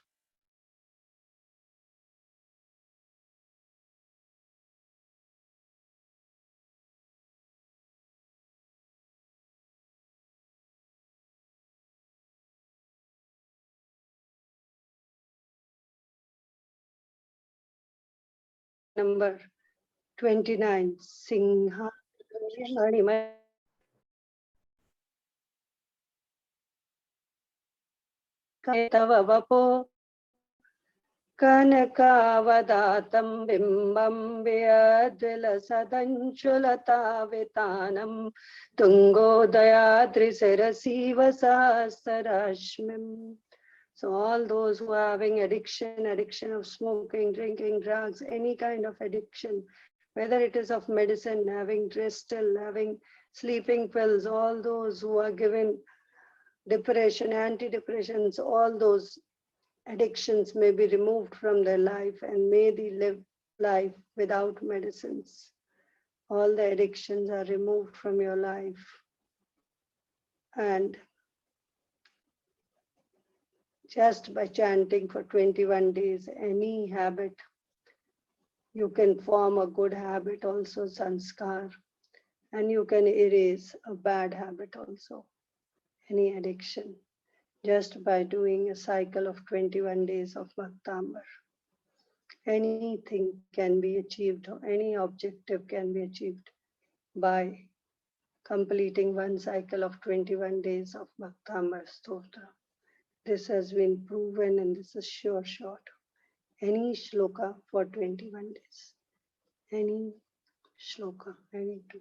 Number 29, Singha Tava Vapo Kanakavadatam bimbam vyadvila sadanchulata vitanam tungodayadri sarasiva sahasrashmim. So all those who are having addiction of smoking, drinking, drugs, any kind of addiction, whether it is of medicine, having Dristil, having sleeping pills, all those who are given depression, antidepressants, all those addictions may be removed from their life and may they live life without medicines. All the addictions are removed from your life. And just by chanting for 21 days, any habit, you can form a good habit also, sanskar, and you can erase a bad habit also, any addiction, just by doing a cycle of 21 days of Bhaktamar. Anything can be achieved, or any objective can be achieved by completing one cycle of 21 days of Bhaktamar Stotra. This has been proven and this is sure shot. Any shloka for 21 days. Any shloka. I need to.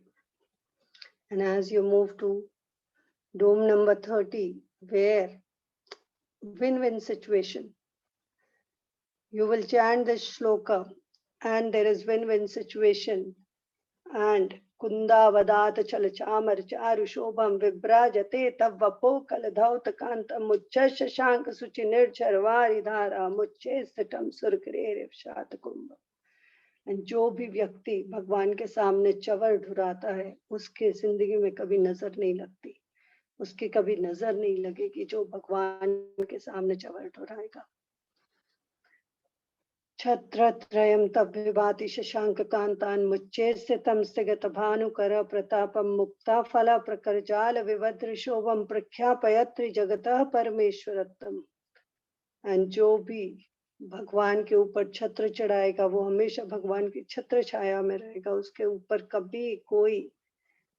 And as you move to dome number 30, where win-win situation, you will chant this shloka and there is win-win situation. And Kundavadat Chalachamar Charu Shobham Vibrajate Tavapo Kaladhaut Kantam Mucha Shashank Suchi Nircharvari Dhara Muchestatam Surkare Shat Kumbha. And जो भी व्यक्ति भगवान के सामने चवर ढुराता है उसके जिंदगी में कभी नजर नहीं लगती, उसकी कभी नजर नहीं लगेगी जो भगवान के सामने चवर ढुराएगा। छत्रत्रयं तद्विभाति शशांक कांतान मुच्चेस्य तम स्थिगत भानुकर प्रतापम मुक्ता फल प्रकरजाल विवद्र शोभम प्रख्यापयत्रि जगतः परमेश्वरत्तम। एंड जो भी भगवान के ऊपर छत्र चढ़ाएगा वो हमेशा भगवान की छत्र छाया में रहेगा, उसके ऊपर कभी कोई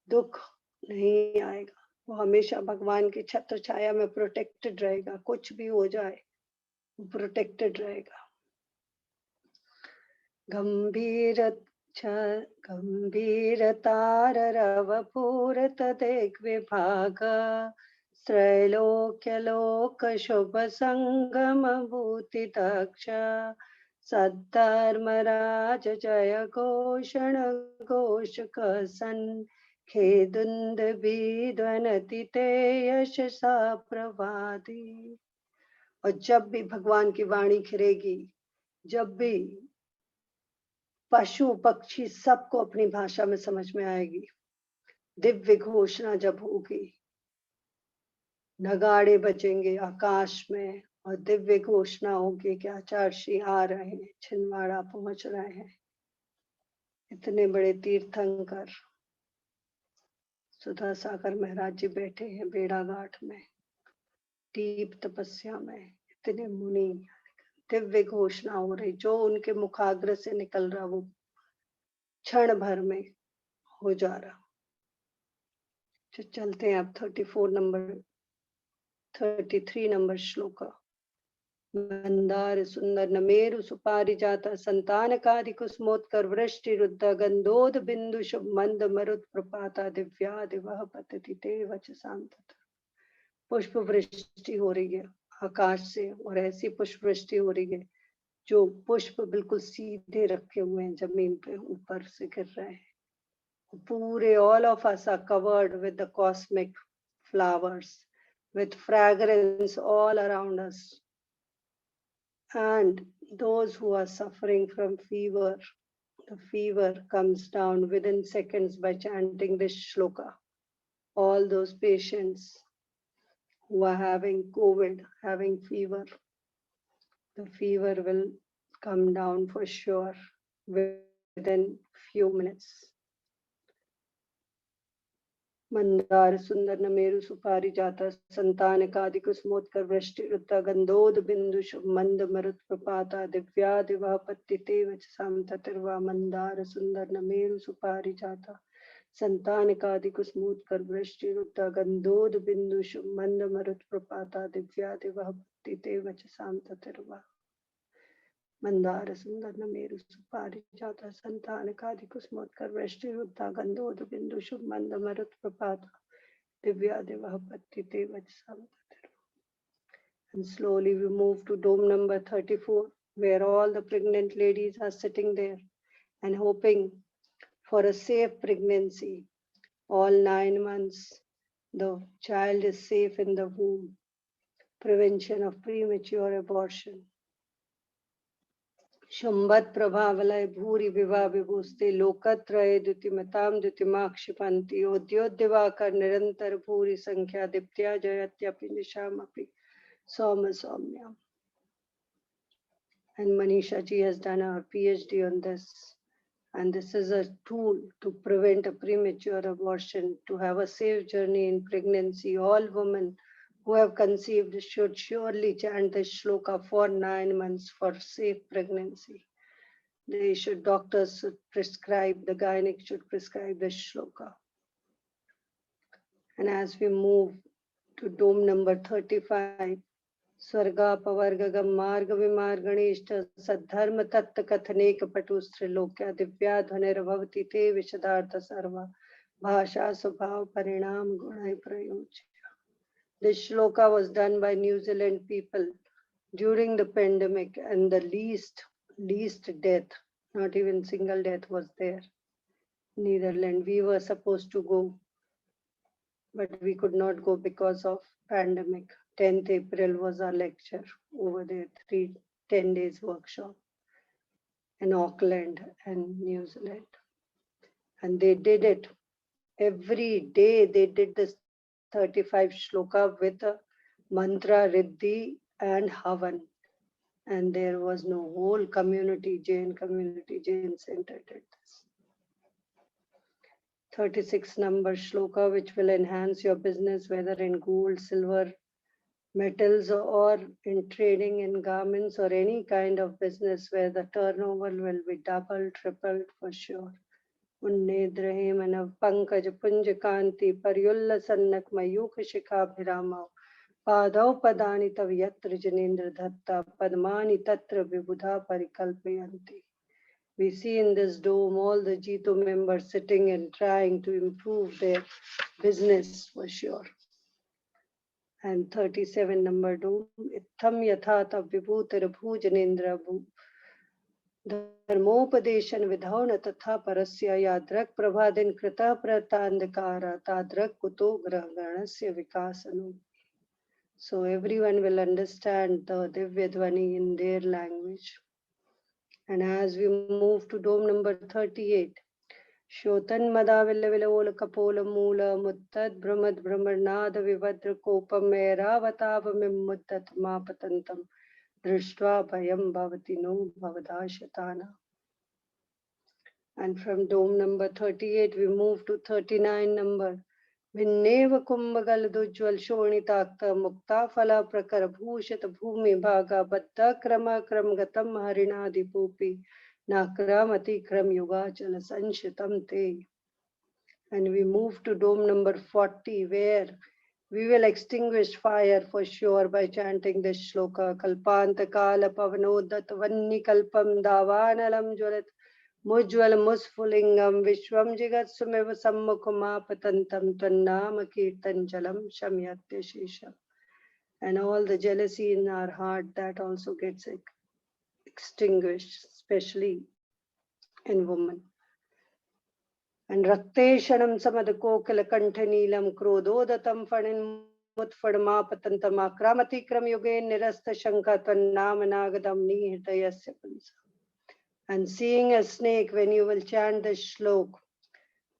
दुख नहीं आएगा, वो हमेशा भगवान की छत्र छाया में प्रोटेक्टेड रहेगा, कुछ भी हो जाए वो प्रोटेक्टेड रहेगा। गंभीरताररवपूरतदेग्विभाग त्रैलोक्यलोकशुभसङ्गमभूतिदक्ष सद्धर्मराज जय घोषण घोषकसन् खेदुन्दभिध्वनति ते यशसा प्रभाति। और जब भी भगवान की वाणी खिलेगी, जब भी पशु पक्षी सबको अपनी भाषा में समझ में आएगी, दिव्य घोषणा जब होगी, नगाड़े बजेंगे आकाश में और दिव्य घोषणा होगी कि आचार्य आ रहे हैं, छिंदवाड़ा पहुंच रहे हैं। इतने बड़े तीर्थंकर सुधा सागर महाराज जी बैठे हैं बेड़ा घाट में, डीप तपस्या में, इतने मुनि, दिव्य घोषणा हो रही, जो उनके मुखाग्र से निकल रहा वो क्षण भर में हो जा रहा। तो चलते हैं अब 33 नंबर श्लोका। मंदार सुंदर नमेरु सुपारी जाता संतान कादि कुसुमोत्कर वृष्टि रुद्ध गंधोद बिंदु शुभ मंद मरुत प्रपाता दिव्या दिवह पतति ते वचसाम। पुष्प वृष्टि हो रही है आकाश से, और ऐसी पुष्प वृष्टि हो रही है जो पुष्प बिल्कुल सीधे रखे हुए हैं जमीन पे, ऊपर से गिर रहे हैं। पूरे all of us are covered with the cosmic flowers, with fragrance all around us. And those who are suffering from fever, the fever comes down within seconds by chanting this shloka. All those patients who are having COVID, having fever, the fever will come down for sure within few minutes. Mandar सुंदर नमेरु सुपारी जाता संतान कादि कुसुमोत्कर वृष्टि रुता गंधोद बिंदु शुभ मंद मरुत प्रपाता दिव्या दिवा पत्ति ते वचसाम ततिर्वा। मंदार सुंदर नमेरु सुपारी जाता संतान कादि कुसुमोत्कर वृष्टि रुता गंधोद बिंदु शुभ मंद मरुत प्रपाता दिव्या दिवा पत्ति ते वचसाम ततिर्वा। मंदार सुंदर नमेरु सुपारी जाता संतान कादि कुसुमोत्कर वृष्टि रुद्धा गंधोद बिंदु शुभ मंद मरुत प्रपाता दिव्या दिवह पत्ति ते वचसाम ततिर्वा। And slowly we move to dome number 34, where all the pregnant ladies are sitting there and hoping for a safe pregnancy. All 9 months the child is safe in the womb. Prevention of premature abortion. शुंभत प्रभावलय भूरि विवा विभूस्ते लोकत्रये द्युतिमतां द्युतिमाक्षिपन्ति ओद्योद्यवाकर निरंतर भूरि संख्या दीप्त्या जयत्यपि निशामपि सौम सौम्याम. And Manisha ji has done her PhD on this, and this is a tool to prevent a premature abortion, to have a safe journey in pregnancy. All women who have conceived should surely chant this shloka for 9 months for safe pregnancy. Doctors should prescribe, the gynec should prescribe this shloka. And as we move to dome number 35, स्वर्गापवर्गगम मार्ग विमार्गणेष्ट सद्धर्म तत्त कथनेक पटुस्त्रिलोक्या दिव्या ध्वनिर्भवति ते विशदार्थ सर्वा भाषा स्वभाव परिणाम गुण प्रयोज्य. This shloka was done by New Zealand people during the pandemic, and the least death, not even single death was there. Netherlands, we were supposed to go, but we could not go because of pandemic. 10th April was our lecture over there, 10 days workshop in Auckland and New Zealand. And they did it every day. They did this 35 shloka with a mantra, riddhi and havan. And there was no whole community, Jain center did this. 36 number shloka, which will enhance your business, whether in gold, silver, metals, or in trading in garments or any kind of business where the turnover will be doubled, tripled for sure. Unnedre manav pankaj punj kanti paryulla sannak mayuk shikhabhirama padau padani tav yatra janendra dhatta padmani tatra vibudha parikalpayanti. We see in this dome all the Jito members sitting and trying to improve their business for sure. And 37 number dome, Itham yathata vibhutir bhujanendra dharmopadeshan vidhauna tatha parasya yadrak prabhadin krita pratandakara tadrak kuto grahanasya vikasanu. So everyone will understand the Divya Dvani in their language. And as we move to dome number 38, Shotan Madavilla Vilola Kapola Mula Muttat Brahmad Brahmanada Vivadra Kopam Meravatavam Muttat Mapatantam Drishtva Bhayam Bhavatino Bhavadashatana. And from dome number 38, we move to 39 number. Vinneva Kumbhagal Dujwal Shonitakta Mukta Phala Prakar Bhushat Bhumi Bhaga Baddha Krama Kram Gatam Harinadi Pupi Nakramati Kram Yuga Chala Sanshitam Te. And we move to dome number 40, where we will extinguish fire for sure by chanting this shloka. Kalpanta Kala Pavanodat Vanni Kalpam Davanalam Jwalat Mujwal Musfulingam Vishwam Jigat Sumeva Sammukuma Patantam Tannama Kirtan Jalam Shamyatya Shesha. And all the jealousy in our heart, that also gets extinguished, especially in women. And Rakteshanam Samadakokala Kantanilam Krododatam Fanin Mutfadma Patantam Akramati Kram Yuge Nirasta Shankatan Namanagadam Nihitayasya Pansa. And seeing a snake, when you will chant the shlok,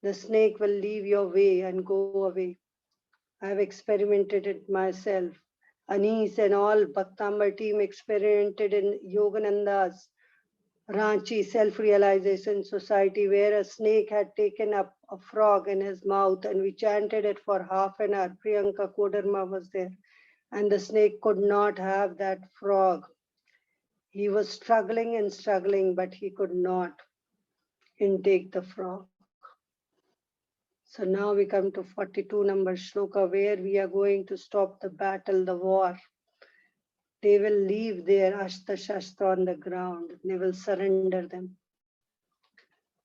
the snake will leave your way and go away. I have experimented it myself. Anis and all Bhaktamar team experimented in Yogananda's Ranchi Self-Realization Society, where a snake had taken up a frog in his mouth, and we chanted it for half an hour. Priyanka Kodarma was there, and the snake could not have that frog. He was struggling and struggling, but he could not intake the frog. So now we come to 42 number shloka, where we are going to stop the battle, the war. They will leave their Ashta Shastra on the ground. They will surrender them.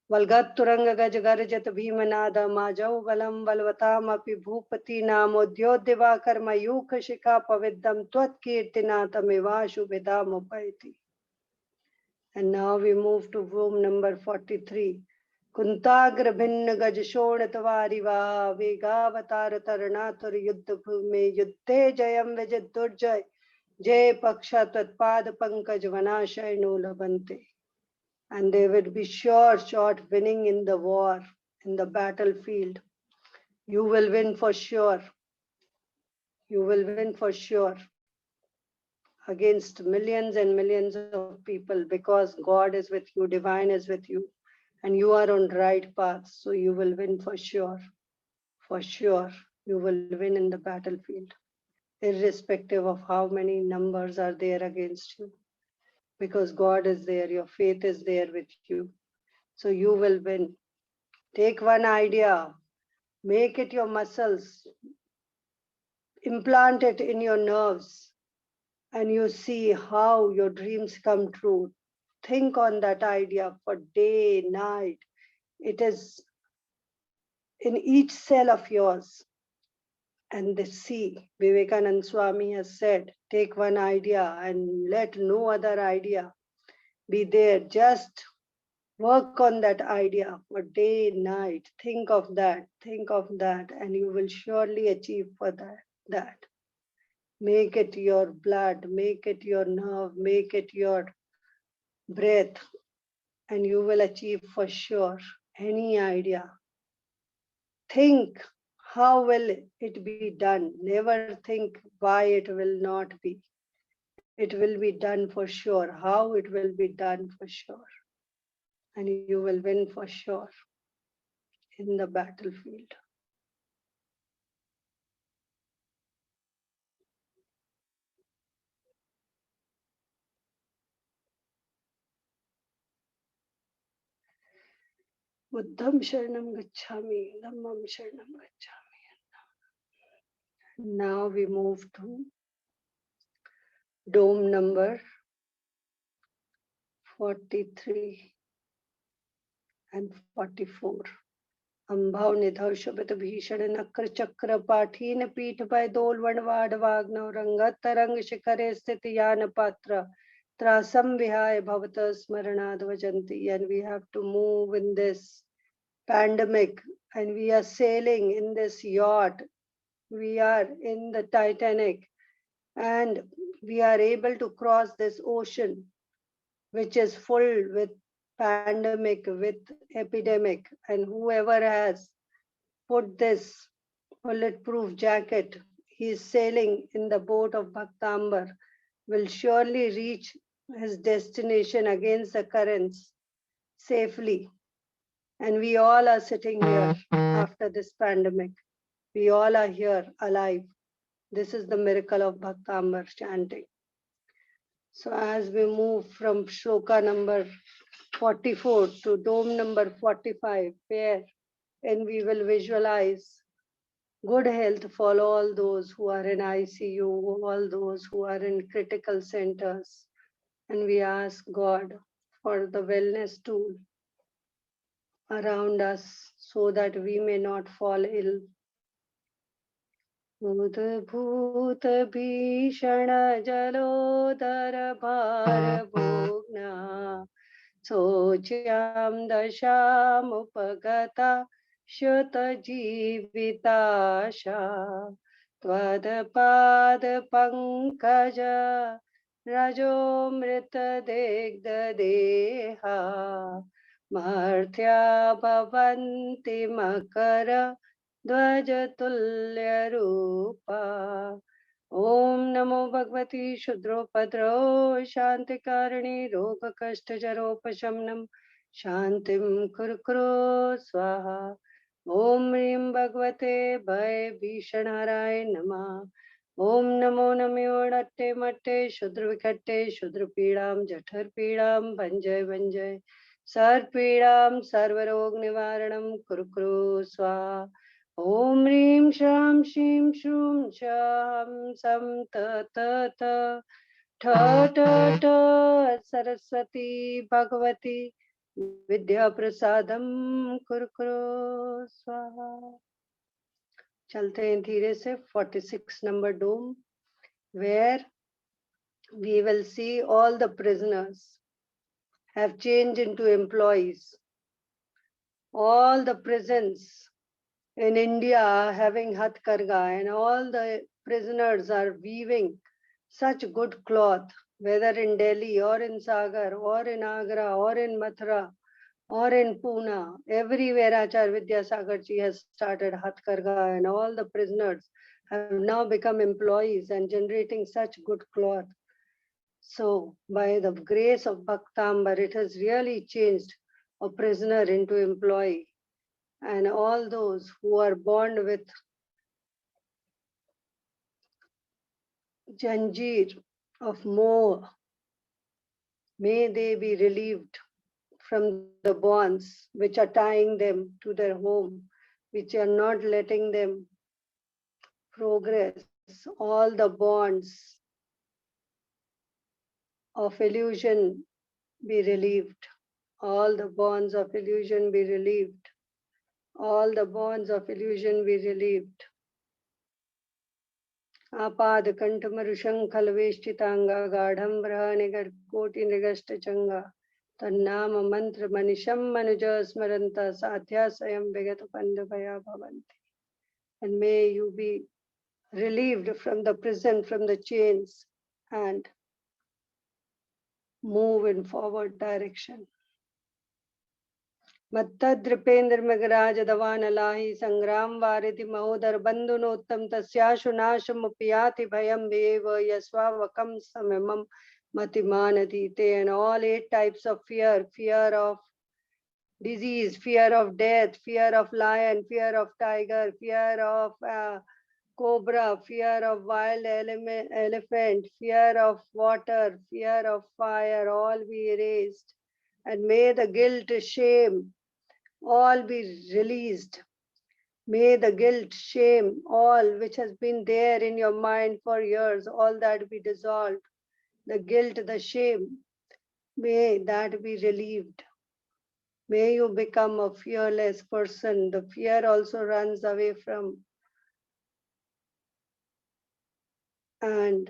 Valgat Turanga Gajagarajat Bhimanada Majau Valam Valvatam Api Bhupati Namodyo Devakar Mayukha Shikha Pavidam Twat Kirtinata Mivashu Vedam Upaiti. And now we move to room number 43. Kuntagra Bhinna Gajashonatvari Va Vegavatar Taranatur Yuddha Bhume Yuddhe Jayam Vijay Durjay Jay Paksha Tatpad Pankaj Vanashay No Labante. And they would be short winning in the war, in the battlefield. You will win for sure. You will win for sure against millions and millions of people, because God is with you, divine is with you, and you are on the right path. So you will win for sure. For sure, you will win in the battlefield, irrespective of how many numbers are there against you. Because God is there, your faith is there with you. So you will win. Take one idea, make it your muscles, implant it in your nerves, and you see how your dreams come true. Think on that idea for day, night. It is in each cell of yours. And the see, Vivekanand Swami has said, take one idea and let no other idea be there. Just work on that idea for day, night. Think of that, and you will surely achieve for that. Make it your blood, make it your nerve, make it your breath, and you will achieve for sure any idea. Think how will it be done. Never think why it will not be. It will be done for sure. How it will be done for sure. And you will win for sure in the battlefield. Buddham Sharanam Gacchami, Dhammam Sharanam Gacchami. Now we move to dome number 43 and 44. Ambhav Nidhav Shabbat Bhishana Nakra Chakra Pathina Peeth by Dol Vanvad Vagnav Rangat Tarang Shikare Sthitiyana Patra Trasam Vihaya Bhavata Smaranad Vajanti. And we have to move in this pandemic, and we are sailing in this yacht. We are in the Titanic, and we are able to cross this ocean, which is full with pandemic, with epidemic, and whoever has put this bulletproof jacket, he is sailing in the boat of Bhaktamar, will surely reach his destination against the currents safely. And we all are sitting here after this pandemic. We all are here alive. This is the miracle of Bhaktamar chanting. So as we move from shloka number 44 to dome number 45, where and we will visualize good health for all those who are in ICU, all those who are in critical centers. And we ask God for the wellness tool around us so that we may not fall ill. उद्भूत भीषण जलोदर भार भोग्ना सोच्यां दशामुपगता शत जीविताशा त्वदपाद पंकज रजोमृत देहा मर्त्या भवन्ति मकर ध्वजतुल्यरूपा। ओम नमो भगवती शुद्रोपद्रो शांतिकारिणी रोगकष्टजरोपशमनं शांतिं कुरु स्वाहा। ओम ह्रीं भगवते भयभीषणहराय नमः। ओम नमो नमो नट्टे मट्टे शुद्रविकट्टे शुद्रपीडां जठरपीडां भञ्जय सर्वपीडां सर्वरोगनिवारणं कुरु स्वाहा। ओम ह्रीं श्रां श्रीं श्रूं शं सं त ठ ठ सरस्वती भगवती विद्या प्रसादम कुरु स्वाहा। चलते हैं धीरे से 46 number dome, where we will see all the prisoners have changed into employees. All the prisons in India having hatkarga, and all the prisoners are weaving such good cloth, whether in Delhi or in Sagar or in Agra or in Mathura or in Pune. Everywhere Acharya Vidyasagar ji has started hatkarga, and all the prisoners have now become employees and generating such good cloth. So by the grace of Bhaktambar, it has really changed a prisoner into employee. And all those who are born with Janjeer of Moh, may they be relieved from the bonds which are tying them to their home, which are not letting them progress. All the bonds of illusion be relieved. All the bonds of illusion be relieved. All the bonds of illusion be relieved. आपादकण्ठमरुशङ्खलवेष्टिताङ्गा गाढम्बरः निगर्कोटिनृगष्टचङ्गा तन्नाम मंत्र मनिशं मनुज स्मरन्त साध्या स्वयं विगतपन्दभया भवन्ति. And may you be relieved from the prison, from the chains, and move in forward direction. मत्तद्रिपेन्द्र Magraj दवानलाहि संग्राम वारिधि महोदर बंधुनोत्तम तस्याशु नाशमुपयाति भयम wave यस्वावकम सममम मतिमानधीते. And all 8 types of fear, fear of disease, fear of death, fear of lion, fear of tiger, fear of cobra, fear of wild elephant, fear of water, fear of fire, all be erased. And may the guilt, shame, all be released. May the guilt, shame, all which has been there in your mind for years, all that be dissolved. The guilt, the shame, may that be relieved. May you become a fearless person. The fear also runs away from. And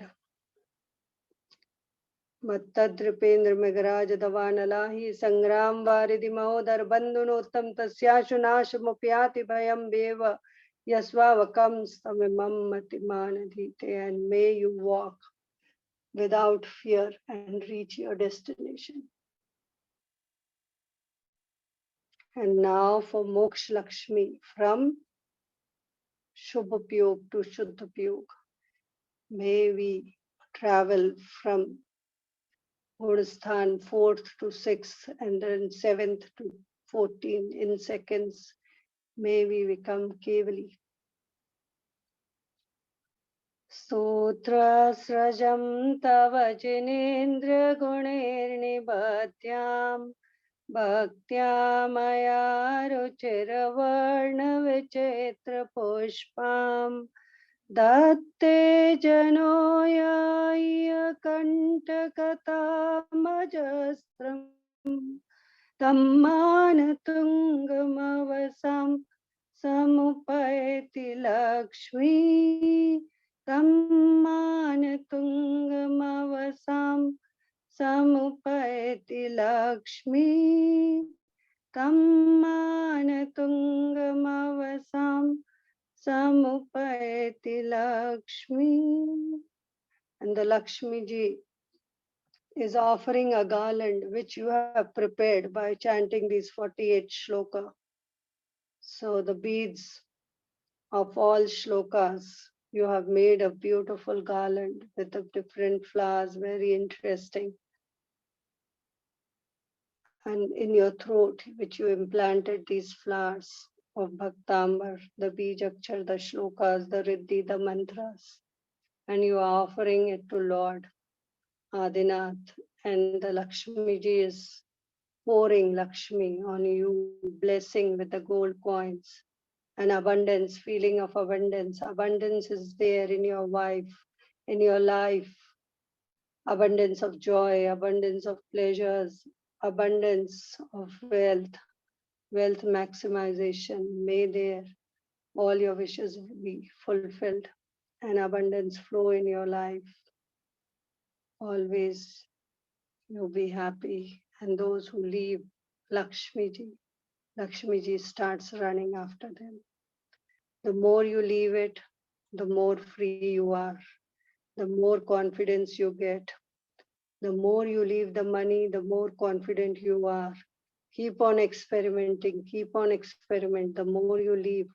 मत्तद्रिपेन्द्र मृगराज दवानलाहि संग्राम वारिधि महोदर बंधुनोत्तम तस्याशु नाशमुपयाति भयम wave यस्वावकम सममम मतिमानधीते. And may you walk without fear and reach your destination. And now for Moksha Lakshmi, from Shubhapyog to Shuddhapyog. May we travel from Gurusthan 4th to 6th and then 7th to 14 in seconds. May we become Kevali. Stotrasrajam tava jinendra gunirnibhatyam bhaktya ruchira varna vichitra pushpam datte janoyaya kantakata tammanatungam samupayati lakshmi tammanatungam samupayati lakshmi tammanatungam samupayati lakshmi. And the Lakshmi ji is offering a garland which you have prepared by chanting these 48 shlokas. So the beads of all shlokas, you have made a beautiful garland with the different flowers, very interesting. And in your throat, which you implanted these flowers of Bhaktamar, the Bijakchar, the shlokas, the Riddhi, the mantras. And you are offering it to Lord Adinath. And the Lakshmi ji is pouring Lakshmi on you, blessing with the gold coins. An abundance, feeling of abundance. Abundance is there in your wife, in your life. Abundance of joy, abundance of pleasures, abundance of wealth, wealth maximization. May there all your wishes be fulfilled and abundance flow in your life. Always you'll be happy. And those who leave Lakshmi ji starts running after them. The more you leave it, the more free you are, the more confidence you get. The more you leave the money, the more confident you are. Keep on experimenting, keep on experiment. The more you leave,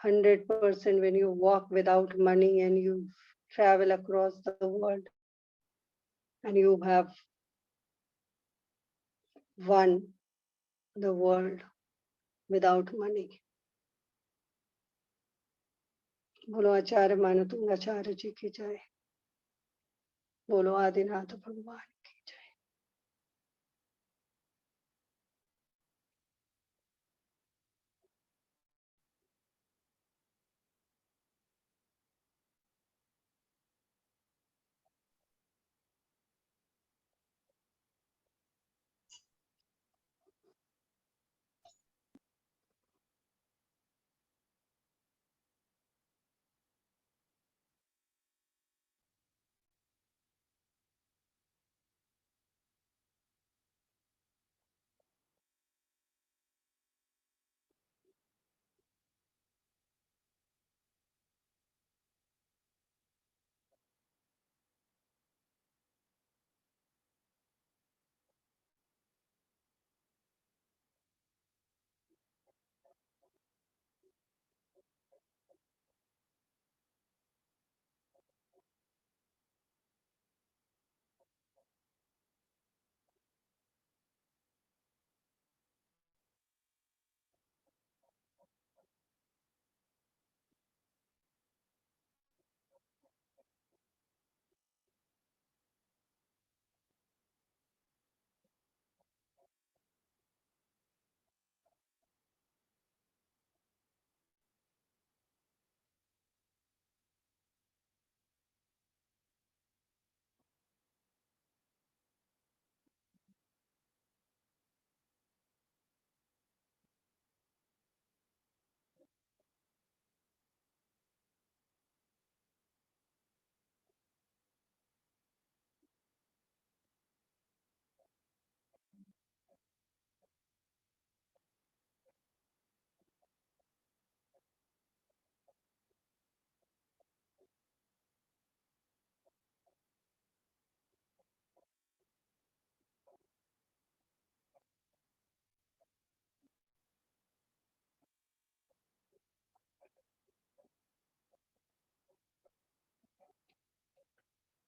100% when you walk without money and you travel across the world and you have won the world without money. बोलो आचार्य मानतुंगाचार्य जी की जय. बोलो आदिनाथ भगवान की जय.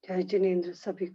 जय जिनेन्द्र सभी को।